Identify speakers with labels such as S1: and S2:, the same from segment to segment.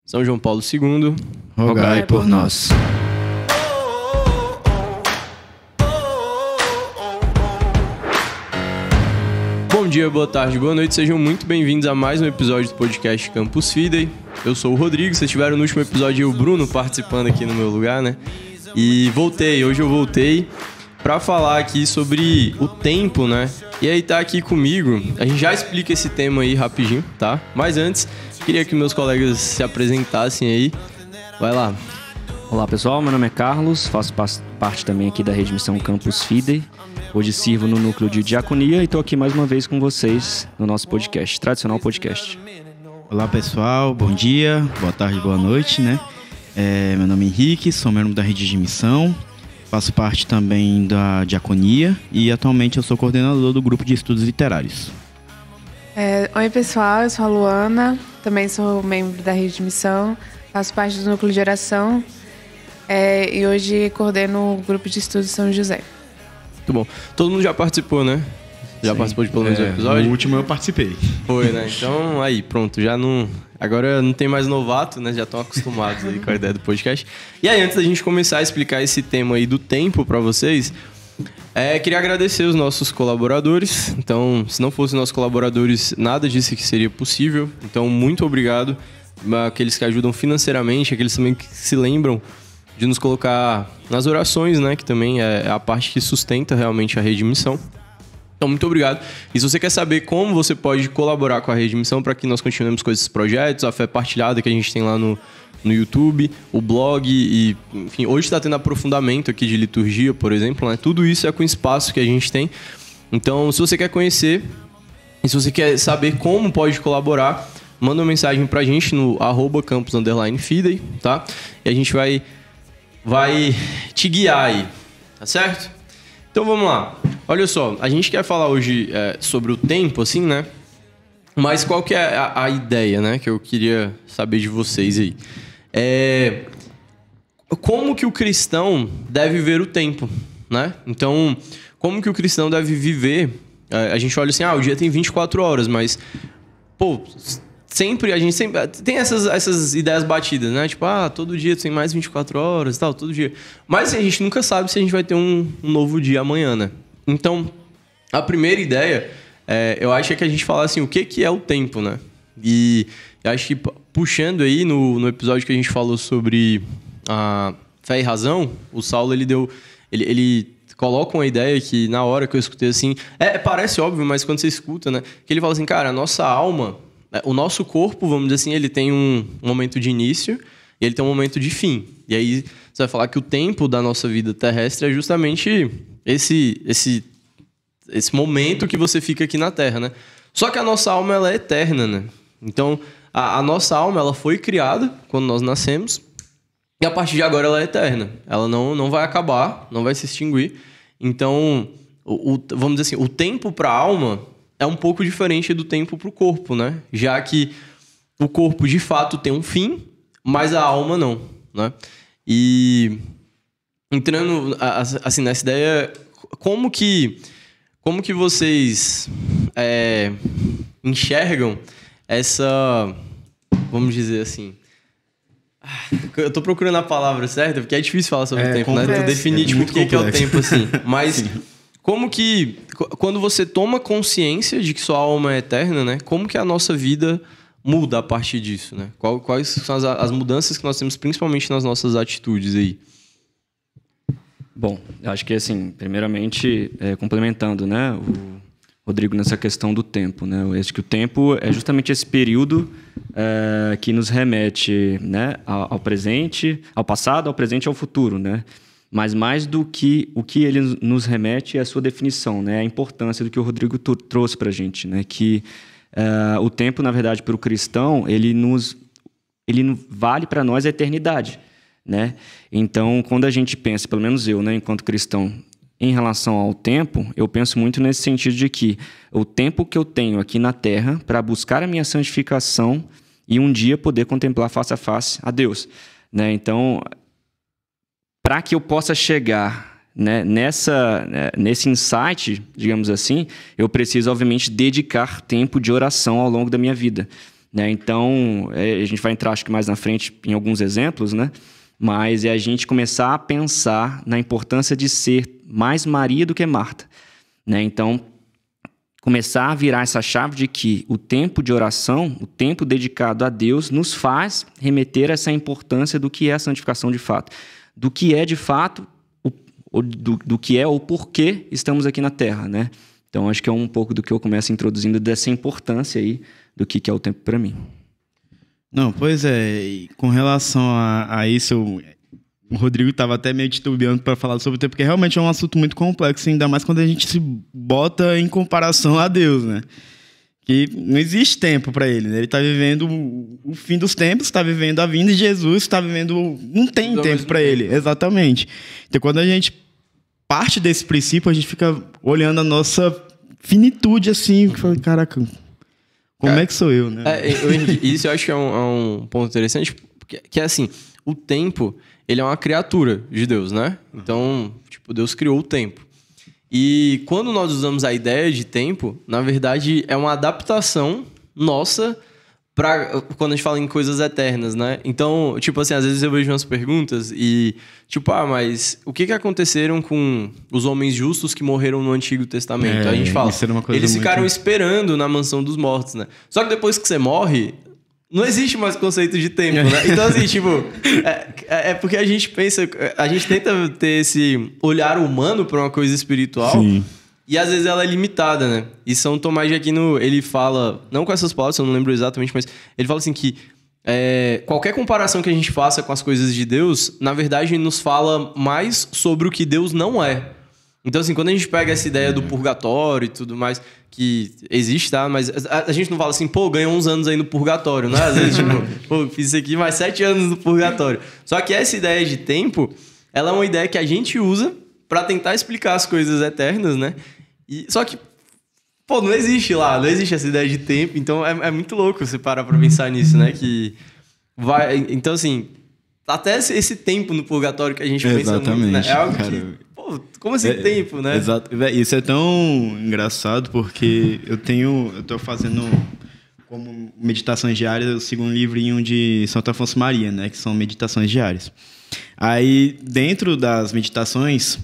S1: São João Paulo II,
S2: rogai por nós.
S1: Bom dia, boa tarde, boa noite, sejam muito bem-vindos a mais um episódio do podcast Campus Fidei. Eu sou o Rodrigo, vocês tiveram no último episódio o Bruno participando aqui no meu lugar, né? E hoje eu voltei pra falar aqui sobre o tempo, né? E aí tá aqui comigo, a gente já explica esse tema aí rapidinho, tá? Mas antes, queria que meus colegas se apresentassem aí. Vai lá.
S2: Olá pessoal, meu nome é Carlos, faço parte também aqui da Rede Missão Campus Fidei. Hoje sirvo no núcleo de diaconia e estou aqui mais uma vez com vocês no nosso podcast, tradicional podcast.
S3: Olá pessoal, bom dia, boa tarde, boa noite, né? Meu nome é Henrique, sou membro da Rede de Missão, faço parte também da diaconia e atualmente eu sou coordenador do grupo de estudos literários.
S4: Oi pessoal, eu sou a Luana, também sou membro da Rede de Missão, faço parte do núcleo de oração e hoje coordeno o grupo de estudos São José.
S1: Muito bom. Todo mundo já participou, né? Já Sim. Participou de pelo menos um episódio?
S3: No último eu participei.
S1: Foi, né? Então, aí, pronto. Já não... Agora não tem mais novato, né? Já estão acostumados aí com a ideia do podcast. E aí, antes da gente começar a explicar esse tema aí do tempo para vocês, queria agradecer os nossos colaboradores. Então, se não fossem nossos colaboradores, nada disso aqui seria possível. Então, muito obrigado. Aqueles que ajudam financeiramente, aqueles também que se lembram de nos colocar nas orações, né? Que também é a parte que sustenta realmente a Rede de Missão. Então, muito obrigado. E se você quer saber como você pode colaborar com a Rede de Missão para que nós continuemos com esses projetos, a fé partilhada que a gente tem lá no YouTube, o blog e, enfim, hoje está tendo aprofundamento aqui de liturgia, por exemplo, né? Tudo isso é com o espaço que a gente tem. Então, se você quer conhecer e se você quer saber como pode colaborar, manda uma mensagem pra gente no @campus_fidei, tá? E a gente vai te guiar aí, tá certo? Então vamos lá. Olha só, a gente quer falar hoje sobre o tempo, assim, né? Mas qual que é a ideia, né? Que eu queria saber de vocês aí. Como que o cristão deve ver o tempo, né? Então, como que o cristão deve viver? A gente olha assim, o dia tem 24 horas, mas... Pô... A gente sempre tem essas ideias batidas, né? Tipo, todo dia tem mais 24 horas e tal, todo dia. Mas a gente nunca sabe se a gente vai ter um novo dia amanhã, né? Então, a primeira ideia, eu acho que a gente fala assim, o que é o tempo, né? E eu acho que puxando aí no episódio que a gente falou sobre a fé e razão, o Saulo, ele coloca uma ideia que na hora que eu escutei assim, parece óbvio, mas quando você escuta, né? Que ele fala assim, cara, a nossa alma... O nosso corpo, vamos dizer assim, ele tem um momento de início e ele tem um momento de fim. E aí você vai falar que o tempo da nossa vida terrestre é justamente esse momento que você fica aqui na Terra, né? Só que a nossa alma, ela é eterna, né? Então, a nossa alma, ela foi criada quando nós nascemos e a partir de agora ela é eterna. Ela não vai acabar, não vai se extinguir. Então, vamos dizer assim, o tempo para a alma... é um pouco diferente do tempo para o corpo, né? Já que o corpo, de fato, tem um fim, mas a alma não, né? E entrando, assim, nessa ideia, como que vocês enxergam essa... Vamos dizer assim... Eu tô procurando a palavra certa, porque é difícil falar sobre o tempo, né? Tu definir, tipo, o que é o tempo, assim. Mas... Sim. Como que, quando você toma consciência de que sua alma é eterna, né? Como que a nossa vida muda a partir disso, né? Quais são as mudanças que nós temos, principalmente nas nossas atitudes aí?
S2: Bom, eu acho que, assim, primeiramente, complementando, né? O Rodrigo nessa questão do tempo, né? Eu acho que o tempo é justamente esse período que nos remete, né? Ao presente, ao passado, ao presente e ao futuro, né? Mas mais do que o que ele nos remete é a sua definição, né? A importância do que o Rodrigo trouxe para a gente, né? Que o tempo, na verdade, para o cristão, ele vale para nós a eternidade, né? Então, quando a gente pensa, pelo menos eu, né, enquanto cristão, em relação ao tempo, eu penso muito nesse sentido de que o tempo que eu tenho aqui na Terra para buscar a minha santificação e um dia poder contemplar face a face a Deus, né? Então... para que eu possa chegar, né, nesse insight, digamos assim, eu preciso, obviamente, dedicar tempo de oração ao longo da minha vida. né? Então, a gente vai entrar, acho que mais na frente, em alguns exemplos, né? Mas é a gente começar a pensar na importância de ser mais Maria do que Marta, né? Então, começar a virar essa chave de que o tempo de oração, o tempo dedicado a Deus, nos faz remeter a essa importância do que é a santificação de fato. Do que é, de fato, do que é ou porquê estamos aqui na Terra, né? Então, acho que é um pouco do que eu começo introduzindo dessa importância aí do que é o tempo para mim.
S3: Não, pois é, e com relação a isso, o Rodrigo estava até meio titubeando para falar sobre o tempo, porque realmente é um assunto muito complexo, ainda mais quando a gente se bota em comparação a Deus, né? Que não existe tempo para ele, né? Ele está vivendo o fim dos tempos, está vivendo a vinda de Jesus, está vivendo... Não tem tempo para ele, exatamente. Então, quando a gente parte desse princípio, a gente fica olhando a nossa finitude assim, e fala, caraca... Como é que sou eu, né?
S1: Isso eu acho que é um ponto interessante, que é assim, o tempo, ele é uma criatura de Deus, né? Então, tipo, Deus criou o tempo. E quando nós usamos a ideia de tempo, na verdade, é uma adaptação nossa para quando a gente fala em coisas eternas, né? Então, tipo assim, às vezes eu vejo umas perguntas e, tipo, mas o que aconteceram com os homens justos que morreram no Antigo Testamento? A gente fala, eles ficaram esperando na mansão dos mortos, né? Só que depois que você morre, não existe mais conceito de tempo, né? Então, assim, tipo, é porque a gente pensa, a gente tenta ter esse olhar humano para uma coisa espiritual.
S3: Sim.
S1: E às vezes ela é limitada, né? E São Tomás de Aquino, ele fala, não com essas palavras, eu não lembro exatamente, mas ele fala assim que qualquer comparação que a gente faça com as coisas de Deus, na verdade, nos fala mais sobre o que Deus não é. Então, assim, quando a gente pega essa ideia do purgatório e tudo mais, que existe, tá? Mas a gente não fala assim, pô, ganhou uns anos aí no purgatório, né? Às vezes, tipo, pô, fiz isso aqui mais 7 anos no purgatório. Só que essa ideia de tempo, ela é uma ideia que a gente usa pra tentar explicar as coisas eternas, né? Só que, pô, não existe lá, não existe essa ideia de tempo, então é muito louco você parar pra pensar nisso, né? Que vai... Então, assim, até esse tempo no purgatório que a gente pensa muito, né? É algo que... Pô, como assim tempo, né?
S3: Exato. Isso é tão engraçado porque eu tô fazendo como meditações diárias, eu sigo um livrinho de Santo Afonso Maria, né? Que são meditações diárias. Aí, dentro das meditações...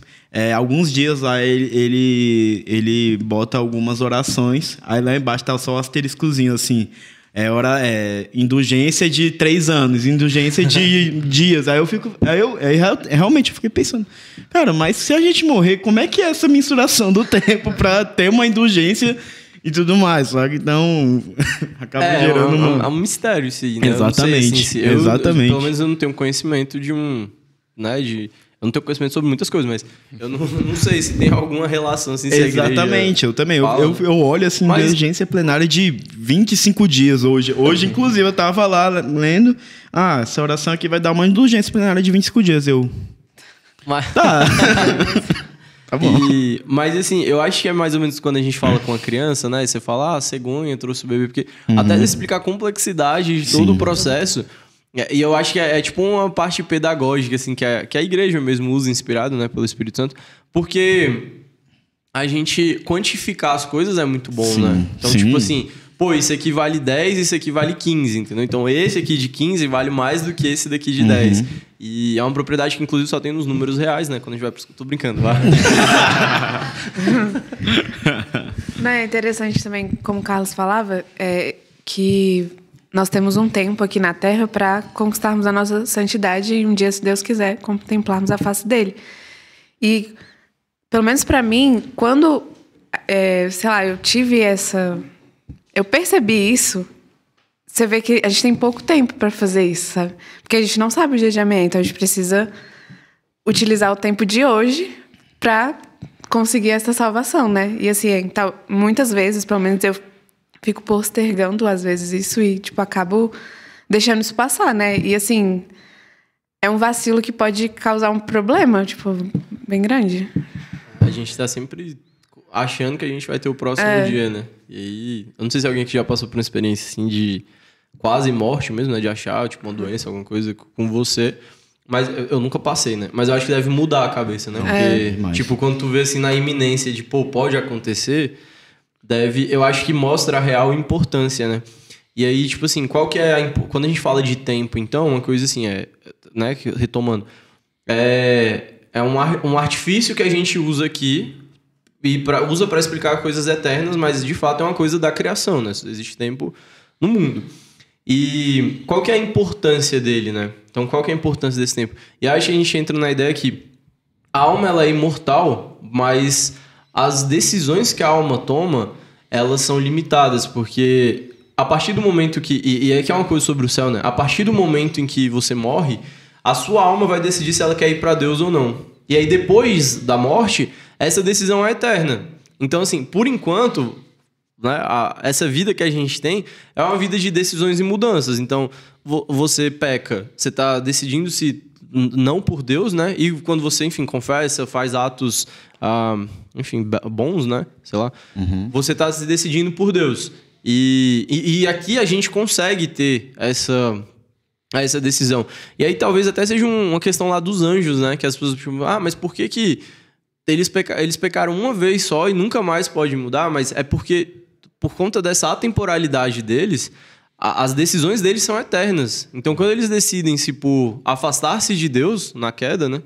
S3: alguns dias lá ele bota algumas orações, aí lá embaixo tá só o asteriscozinho assim, indulgência de 3 anos, indulgência de dias, aí eu realmente fiquei pensando, cara, mas se a gente morrer, como é que é essa mensuração do tempo para ter uma indulgência e tudo mais, sabe? Então acaba gerando
S1: um mistério isso aí, né?
S3: Exatamente, exatamente.
S1: Pelo menos eu não tenho conhecimento de eu não tenho conhecimento sobre muitas coisas, mas eu não sei se tem alguma relação assim.
S3: Exatamente, eu também. Eu olho assim, indulgência plenária de 25 dias hoje. Hoje, inclusive, eu tava lá lendo. Essa oração aqui vai dar uma indulgência plenária de 25 dias. Tá. Tá bom.
S1: Mas assim, eu acho que é mais ou menos quando a gente fala com a criança, né? Você fala, cegonha, trouxe o bebê. Porque até explicar a complexidade de todo o processo. E eu acho que é tipo uma parte pedagógica, assim, que a igreja mesmo usa, inspirado, né, pelo Espírito Santo, porque a gente quantificar as coisas é muito bom, né? Então, tipo assim, pô, isso aqui vale 10, isso aqui vale 15, entendeu? Então, esse aqui de 15 vale mais do que esse daqui de 10. E é uma propriedade que, inclusive, só tem nos números reais, né? Quando a gente vai... Tô brincando, vai.
S4: Não, é interessante também, como o Carlos falava, que... nós temos um tempo aqui na Terra para conquistarmos a nossa santidade e um dia, se Deus quiser, contemplarmos a face dele. E, pelo menos para mim, quando, sei lá, eu percebi isso, você vê que a gente tem pouco tempo para fazer isso, sabe? Porque a gente não sabe o dia de amanhã, então a gente precisa utilizar o tempo de hoje para conseguir essa salvação, né? E assim, então, muitas vezes, pelo menos eu fico postergando, às vezes, isso e, tipo, acabo deixando isso passar, né? E, assim, é um vacilo que pode causar um problema, tipo, bem grande.
S1: A gente tá sempre achando que a gente vai ter o próximo dia, né? E aí, eu não sei se alguém que já passou por uma experiência, assim, de quase morte mesmo, né? De achar, tipo, uma doença, alguma coisa com você. Mas eu nunca passei, né? Mas eu acho que deve mudar a cabeça, né? Porque, tipo, quando tu vê, assim, na iminência de, pô, pode acontecer... eu acho que mostra a real importância, né? E aí, tipo assim, qual que é quando a gente fala de tempo, então, uma coisa assim, né, retomando, um artifício que a gente usa aqui e usa para explicar coisas eternas, mas de fato é uma coisa da criação, né? Existe tempo no mundo. E qual que é a importância dele, né? Então, qual que é a importância desse tempo? E aí a gente entra na ideia que a alma, ela é imortal, mas as decisões que a alma toma, elas são limitadas, porque a partir do momento que... E aqui é uma coisa sobre o céu, né? A partir do momento em que você morre, a sua alma vai decidir se ela quer ir para Deus ou não. E aí, depois da morte, essa decisão é eterna. Então, assim, por enquanto, né, essa vida que a gente tem é uma vida de decisões e mudanças. Então, você peca, você está decidindo se não por Deus, né? E quando você, enfim, confessa, faz atos, enfim, bons, né? Sei lá. Você está se decidindo por Deus. E aqui a gente consegue ter essa decisão. E aí talvez até seja uma questão lá dos anjos, né? Que as pessoas tipo, mas por que eles pecaram uma vez só e nunca mais pode mudar? Mas é porque, por conta dessa atemporalidade deles, as decisões deles são eternas. Então, quando eles decidem-se por afastar-se de Deus na queda, né?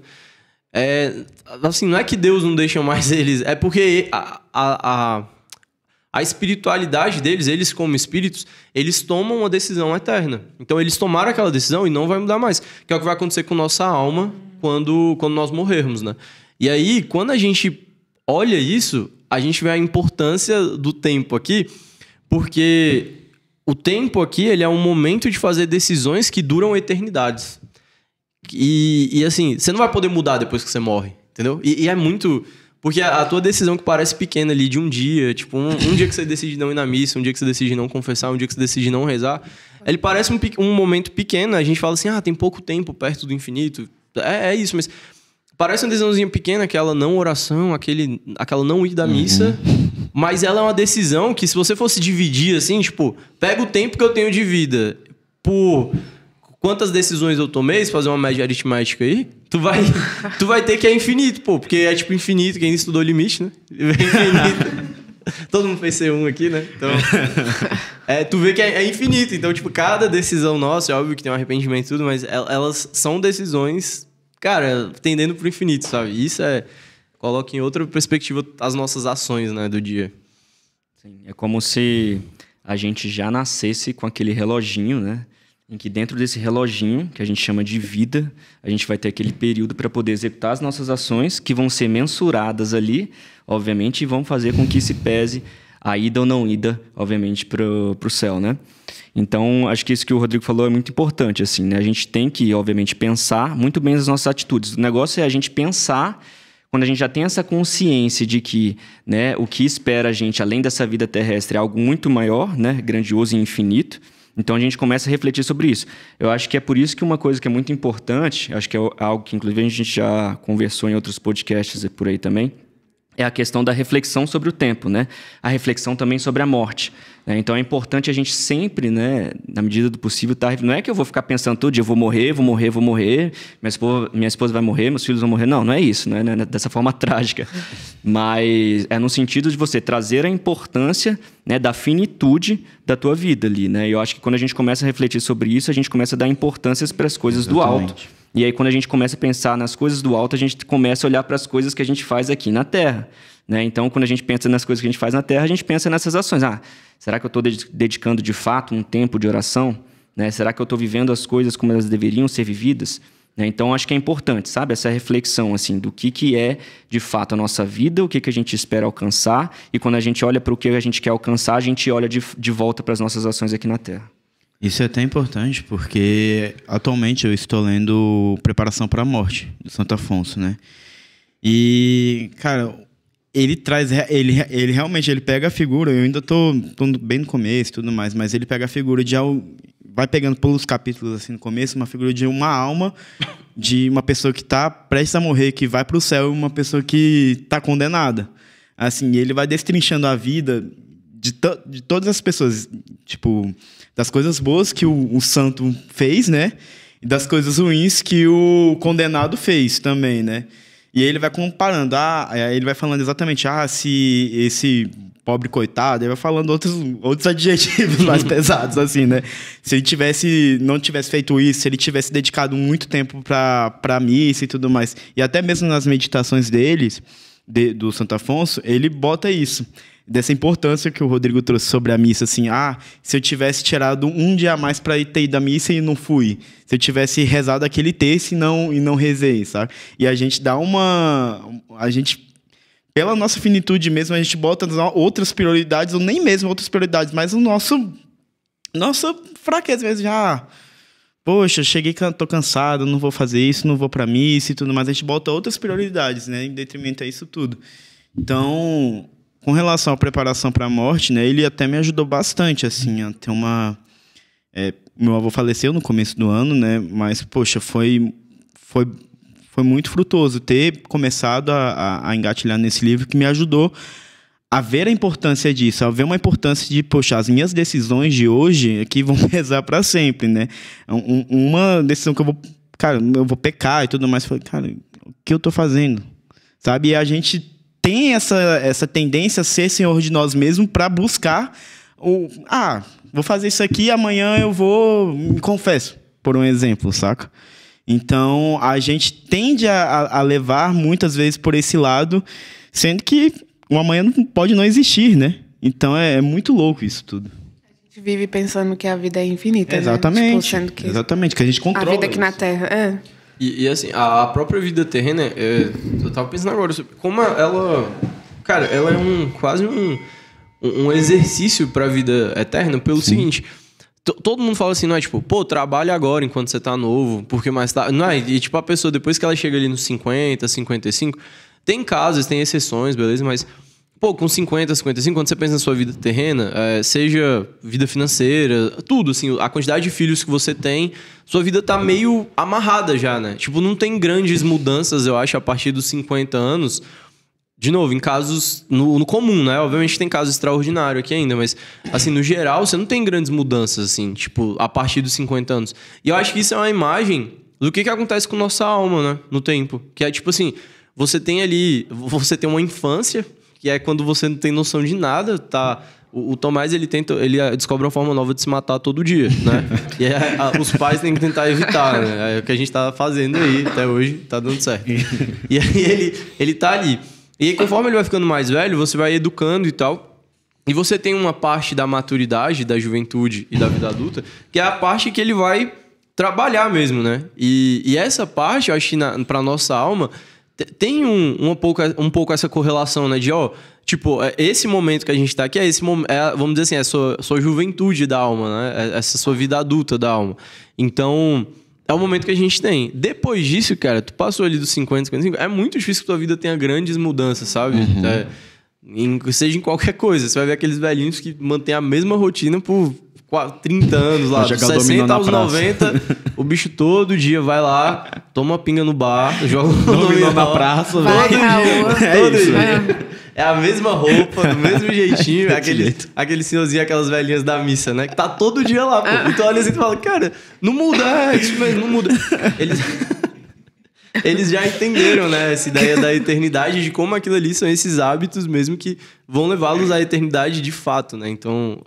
S1: Assim, não é que Deus não deixa mais eles, é porque a espiritualidade deles, eles como espíritos, eles tomam uma decisão eterna. Então, eles tomaram aquela decisão e não vai mudar mais. Que é o que vai acontecer com nossa alma quando nós morrermos, né? E aí, quando a gente olha isso, a gente vê a importância do tempo aqui, porque o tempo aqui, ele é um momento de fazer decisões que duram eternidades. E assim, você não vai poder mudar depois que você morre, entendeu? E é muito... Porque a tua decisão que parece pequena ali de um dia, tipo, um dia que você decide não ir na missa, um dia que você decide não confessar, um dia que você decide não rezar, ele parece um momento pequeno. A gente fala assim, tem pouco tempo perto do infinito. É isso, mas parece uma decisãozinha pequena, aquela não oração, aquela não ir da missa, mas ela é uma decisão que, se você fosse dividir assim, tipo, pega o tempo que eu tenho de vida por quantas decisões eu tomei, se fazer uma média aritmética aí, tu vai ter que é infinito, pô, porque é tipo infinito, quem estudou limite, né? É infinito. Todo mundo fez C1 aqui, né? Então, tu vê que é infinito. Então, tipo, cada decisão nossa, é óbvio que tem um arrependimento e tudo, mas elas são decisões, cara, tendendo pro infinito, sabe? Isso coloca em outra perspectiva as nossas ações, né, do dia.
S2: Sim, é como se a gente já nascesse com aquele reloginho, né? Em que dentro desse reloginho, que a gente chama de vida, a gente vai ter aquele período para poder executar as nossas ações, que vão ser mensuradas ali, obviamente, e vão fazer com que se pese a ida ou não ida, obviamente, para o céu, né? Então, acho que isso que o Rodrigo falou é muito importante, assim, né? A gente tem que, obviamente, pensar muito bem as nossas atitudes. O negócio é a gente pensar, quando a gente já tem essa consciência de que, né, o que espera a gente, além dessa vida terrestre, é algo muito maior, né, grandioso e infinito. Então, a gente começa a refletir sobre isso. Eu acho que é por isso que uma coisa que é muito importante, acho que é algo que, inclusive, a gente já conversou em outros podcasts por aí também, é a questão da reflexão sobre o tempo, né? A reflexão também sobre a morte, né? Então, é importante a gente sempre, né, na medida do possível, não é que eu vou ficar pensando todo dia, vou morrer, minha esposa vai morrer, meus filhos vão morrer. Não é isso, né? Não é dessa forma trágica. Mas é no sentido de você trazer a importância, né, da finitude da tua vida ali, né? E eu acho que quando a gente começa a refletir sobre isso, a gente começa a dar importâncias para as coisas do alto. E aí, quando a gente começa a pensar nas coisas do alto, a gente começa a olhar para as coisas que a gente faz aqui na Terra, né? Então, quando a gente pensa nas coisas que a gente faz na Terra, a gente pensa nessas ações. Será que eu estou dedicando de fato um tempo de oração? Né? Será que eu estou vivendo as coisas como elas deveriam ser vividas? Né? Então, acho que é importante, sabe? Essa reflexão assim, do que é de fato a nossa vida, o que a gente espera alcançar. E quando a gente olha para o que a gente quer alcançar, a gente olha de volta para as nossas ações aqui na Terra.
S3: Isso é até importante, porque atualmente eu estou lendo Preparação para a Morte, de Santo Afonso, né? E, cara, ele realmente pega a figura, eu ainda tô bem no começo e tudo mais, mas ele pega a figura vai pegando pelos capítulos assim no começo, uma figura de uma alma, de uma pessoa que está prestes a morrer, que vai para o céu, e uma pessoa que está condenada. Assim, ele vai destrinchando a vida de todas as pessoas, tipo, das coisas boas que o santo fez, né? E das coisas ruins que o condenado fez também, né? E aí ele vai comparando, ele vai falando exatamente, se esse pobre coitado, ele vai falando outros adjetivos mais pesados, assim, né? Se ele não tivesse feito isso, se ele tivesse dedicado muito tempo pra missa e tudo mais, e até mesmo nas meditações do Santo Afonso, ele bota isso, dessa importância que o Rodrigo trouxe sobre a missa, assim, se eu tivesse tirado um dia a mais para ter ido à missa e não fui, se eu tivesse rezado aquele terço e não rezei, sabe? E a gente dá pela nossa finitude mesmo, a gente bota outras prioridades, ou nem mesmo outras prioridades, mas nossa fraqueza mesmo, poxa, cheguei, tô cansado, não vou fazer isso, não vou pra missa e tudo mais. A gente bota outras prioridades, né, em detrimento a isso tudo. Então, com relação à preparação para a morte, né, ele até me ajudou bastante, assim, a ter meu avô faleceu no começo do ano, né, mas, poxa, foi muito frutuoso ter começado a engatilhar nesse livro, que me ajudou a ver a importância disso, a ver uma importância de, poxa, as minhas decisões de hoje aqui vão pesar para sempre, né? Uma decisão que eu vou pecar e tudo mais, cara, o que eu tô fazendo? Sabe? E a gente tem essa tendência a ser senhor de nós mesmos para buscar vou fazer isso aqui, amanhã eu me confesso, por um exemplo, saca? Então, a gente tende a levar muitas vezes por esse lado, sendo que o amanhã pode não existir, né? Então, é muito louco isso tudo.
S4: A gente vive pensando que a vida é infinita,
S3: exatamente,
S4: né? Tipo, sendo que
S3: exatamente, que a gente controla
S4: a vida aqui
S3: isso
S4: na Terra,
S1: E assim, a própria vida terrena, eu tava pensando agora, como ela... Cara, ela é quase um exercício pra vida eterna, pelo seguinte... Todo mundo fala assim, não é tipo, trabalha agora enquanto você tá novo, porque mais tarde... Não é, e tipo, a pessoa, depois que ela chega ali nos 50, 55... Tem casos, tem exceções, beleza? Mas, com 50, 55, quando você pensa na sua vida terrena, seja vida financeira, tudo, assim, a quantidade de filhos que você tem, sua vida tá meio amarrada já, né? Tipo, não tem grandes mudanças, eu acho, a partir dos 50 anos. De novo, em casos no comum, né? Obviamente tem casos extraordinários aqui ainda, mas, assim, no geral, você não tem grandes mudanças, assim, tipo, a partir dos 50 anos. E eu acho que isso é uma imagem do que acontece com nossa alma, né? No tempo. Que é, tipo assim... Você tem uma infância, que é quando você não tem noção de nada, tá? O Tomás, ele descobre uma forma nova de se matar todo dia, né? E os pais têm que tentar evitar, né? É o que a gente tá fazendo aí, até hoje, tá dando certo. E aí ele tá ali. E aí, conforme ele vai ficando mais velho, você vai educando e tal. E você tem uma parte da maturidade, da juventude e da vida adulta, que é a parte que ele vai trabalhar mesmo, né? E essa parte, eu acho que pra nossa alma... Tem um pouco essa correlação, né? De, esse momento que a gente tá aqui vamos dizer assim, é a sua juventude da alma, né? Essa sua vida adulta da alma. Então, é o momento que a gente tem. Depois disso, cara, tu passou ali dos 50, 55, é muito difícil que tua vida tenha grandes mudanças, sabe? Seja em qualquer coisa. Você vai ver aqueles velhinhos que mantêm a mesma rotina por 30 anos lá, dos 60 aos 90, o bicho todo dia vai lá, toma uma pinga no bar, joga um dominó na praça,
S4: vai
S1: todo
S4: na
S1: dia.
S4: rua.
S1: Todo dia. É a mesma roupa, do mesmo jeitinho, aquele senhorzinho, aquelas velhinhas da missa, né? Que tá todo dia lá, pô. Então olha assim e fala, cara, não muda, isso mesmo, não muda. Eles já entenderam, né, essa ideia da eternidade, de como aquilo ali são esses hábitos mesmo que vão levá-los à eternidade de fato, né? Então,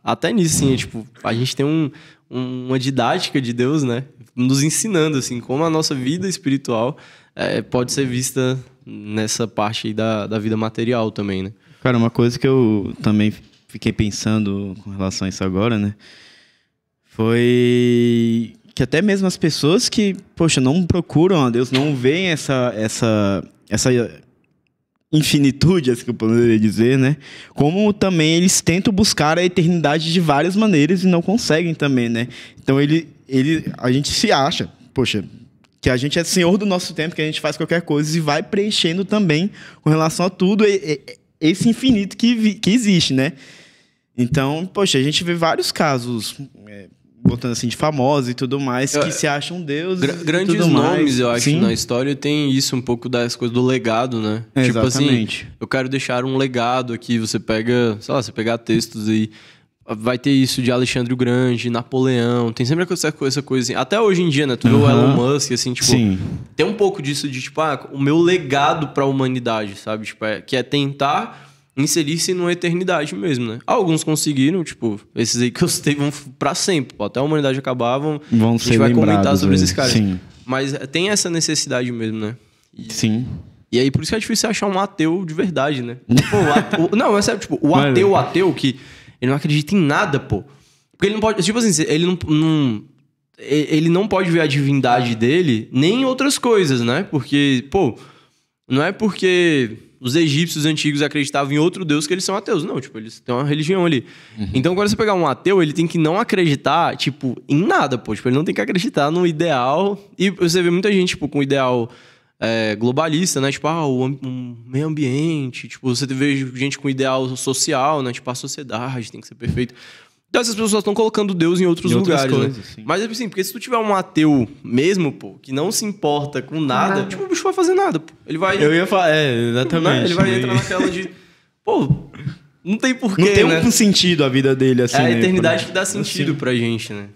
S1: até nisso, assim, tipo, a gente tem uma didática de Deus, né? Nos ensinando, assim, como a nossa vida espiritual pode ser vista nessa parte aí da vida material também, né?
S3: Cara, uma coisa que eu também fiquei pensando com relação a isso agora, né? Foi... que até mesmo as pessoas que, poxa, não procuram a Deus, não veem essa infinitude, assim que eu poderia dizer, né? Como também eles tentam buscar a eternidade de várias maneiras e não conseguem também, né? Então a gente se acha, poxa, que a gente é senhor do nosso tempo, que a gente faz qualquer coisa e vai preenchendo também com relação a tudo esse infinito que existe, né? Então, poxa, a gente vê vários casos... botando assim de famosos e tudo mais, que se acham deuses
S1: grandes
S3: e tudo
S1: nomes,
S3: mais.
S1: eu acho,
S3: Sim.
S1: Na história tem isso, um pouco das coisas do legado, né? Tipo
S3: Exatamente.
S1: assim, eu quero deixar um legado aqui, você pega, sei lá, você pegar textos aí, vai ter isso de Alexandre o Grande, Napoleão, tem sempre essa coisa assim. Até hoje em dia, né? Tu vê o Elon Musk, assim, tipo...
S3: Sim.
S1: Tem um pouco disso de, tipo, o meu legado pra humanidade, sabe? Tipo, que é tentar inserir-se numa eternidade mesmo, né? Alguns conseguiram, tipo, esses aí que eu citei vão pra sempre, pô, até a humanidade acabar,
S3: Vão
S1: a gente
S3: ser
S1: vai comentar
S3: lembrados,
S1: sobre
S3: né?
S1: esses caras.
S3: Sim.
S1: Mas tem essa necessidade mesmo, né?
S3: Sim.
S1: E aí, por isso que é difícil achar um ateu de verdade, né? Pô, não, é sério, tipo, o ateu que ele não acredita em nada, pô. Porque ele não pode, tipo assim, ele não pode ver a divindade dele nem em outras coisas, né? Porque, pô, não é porque os egípcios antigos acreditavam em outro deus que eles são ateus. Não, tipo, eles têm uma religião ali. Então, quando você pegar um ateu, ele tem que não acreditar, tipo, em nada, pô. Tipo, ele não tem que acreditar no ideal. E você vê muita gente, tipo, com ideal globalista, né? Tipo, o meio ambiente. Tipo, você vê gente com ideal social, né? Tipo, a sociedade tem que ser perfeita. Então, essas pessoas estão colocando Deus em outros lugares,
S3: coisas,
S1: né?
S3: sim.
S1: Mas, assim, porque se tu tiver um ateu mesmo, pô, que não se importa com nada, tipo, o bicho vai fazer nada, pô. Ele vai...
S3: Eu ia falar, exatamente.
S1: Né? Ele vai entrar naquela de... Pô, não tem porquê,
S3: Não tem
S1: né?
S3: um sentido a vida dele, assim,
S1: É a
S3: né?
S1: eternidade que dá sentido pra gente, né?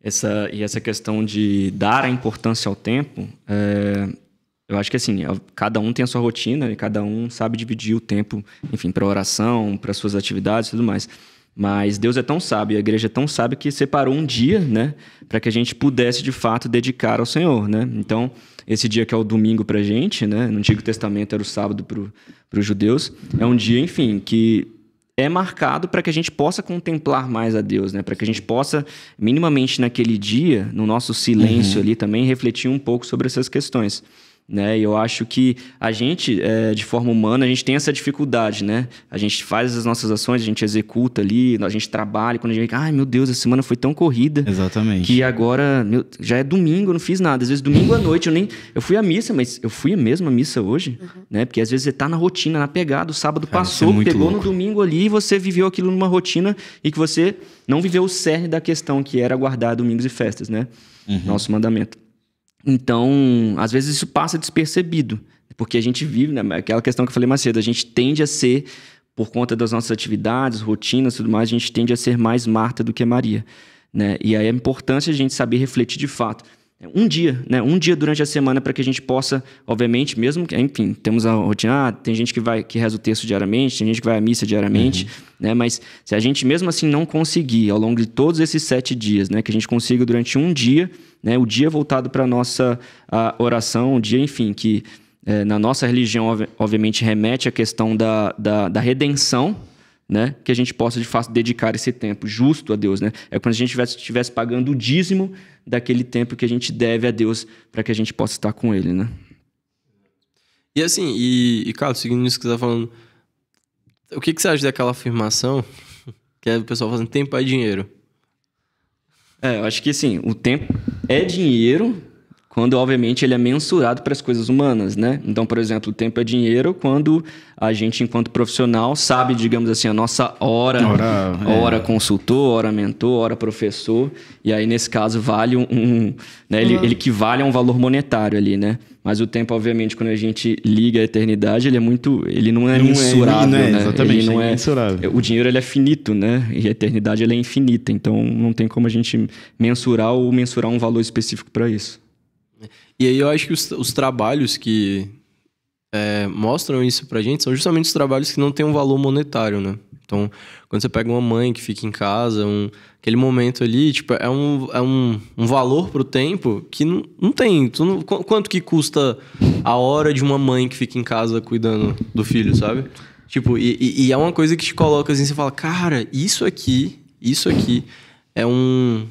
S2: Essa questão de dar a importância ao tempo, eu acho que assim, cada um tem a sua rotina e cada um sabe dividir o tempo, enfim, para oração, para suas atividades e tudo mais. Mas Deus é tão sábio, a igreja é tão sábia que separou um dia, né, para que a gente pudesse de fato dedicar ao Senhor, né? Então, esse dia que é o domingo para a gente, né, no Antigo Testamento era o sábado para os judeus, é um dia, enfim, que é marcado para que a gente possa contemplar mais a Deus, né? Para que a gente possa, minimamente naquele dia, no nosso silêncio ali também, refletir um pouco sobre essas questões. Né? E eu acho que a gente, de forma humana, a gente tem essa dificuldade, né? A gente faz as nossas ações, a gente executa ali, a gente trabalha, quando a gente... Ai, meu Deus, essa semana foi tão corrida.
S3: Exatamente.
S2: Que agora, já é domingo, eu não fiz nada. Às vezes, domingo à noite, eu fui à missa, mas eu fui a mesma missa hoje, né? Porque às vezes você tá na rotina, na pegada, o sábado passou, pegou no domingo ali e você viveu aquilo numa rotina e que você não viveu o cerne da questão, que era guardar domingos e festas, né? Nosso mandamento. Então, às vezes isso passa despercebido, porque a gente vive, né, aquela questão que eu falei mais cedo, a gente tende a ser, por conta das nossas atividades, rotinas e tudo mais, a gente tende a ser mais Marta do que Maria, né? E aí a importância de a gente saber refletir de fato. Um dia, né? Um dia durante a semana para que a gente possa, obviamente, mesmo que, enfim, temos a rotina, tem gente que reza o texto diariamente, tem gente que vai à missa diariamente, né? Mas se a gente mesmo assim não conseguir, ao longo de todos esses 7 dias, né? Que a gente consiga durante um dia, né? O dia voltado para a nossa oração, o dia, enfim, que na nossa religião, obviamente, remete à questão da redenção, né? Que a gente possa, de fato, dedicar esse tempo justo a Deus, né? É quando a gente estivesse pagando o dízimo daquele tempo que a gente deve a Deus para que a gente possa estar com Ele, né?
S1: E assim, Carlos, seguindo isso que você tá falando, o que você acha daquela afirmação que é o pessoal fazendo tempo é dinheiro?
S2: Eu acho que, assim, o tempo é dinheiro quando, obviamente, ele é mensurado para as coisas humanas, né? Então, por exemplo, o tempo é dinheiro quando a gente, enquanto profissional, sabe, digamos assim, a nossa hora consultor, hora mentor, hora professor, e aí, nesse caso, vale né? Ele equivale a um valor monetário ali, né? Mas o tempo, obviamente, quando a gente liga a eternidade, ele não é mensurável, né?
S3: Exatamente,
S2: ele não é
S3: mensurável.
S2: O dinheiro, ele é finito, né? E a eternidade, ela é infinita. Então, não tem como a gente mensurar um valor específico para isso.
S1: E aí eu acho que os trabalhos que mostram isso pra gente são justamente os trabalhos que não têm um valor monetário, né? Então, quando você pega uma mãe que fica em casa, aquele momento ali, tipo, é um valor pro tempo que não tem. Quanto que custa a hora de uma mãe que fica em casa cuidando do filho, sabe? Tipo, e é uma coisa que te coloca assim, você fala, cara, isso aqui é um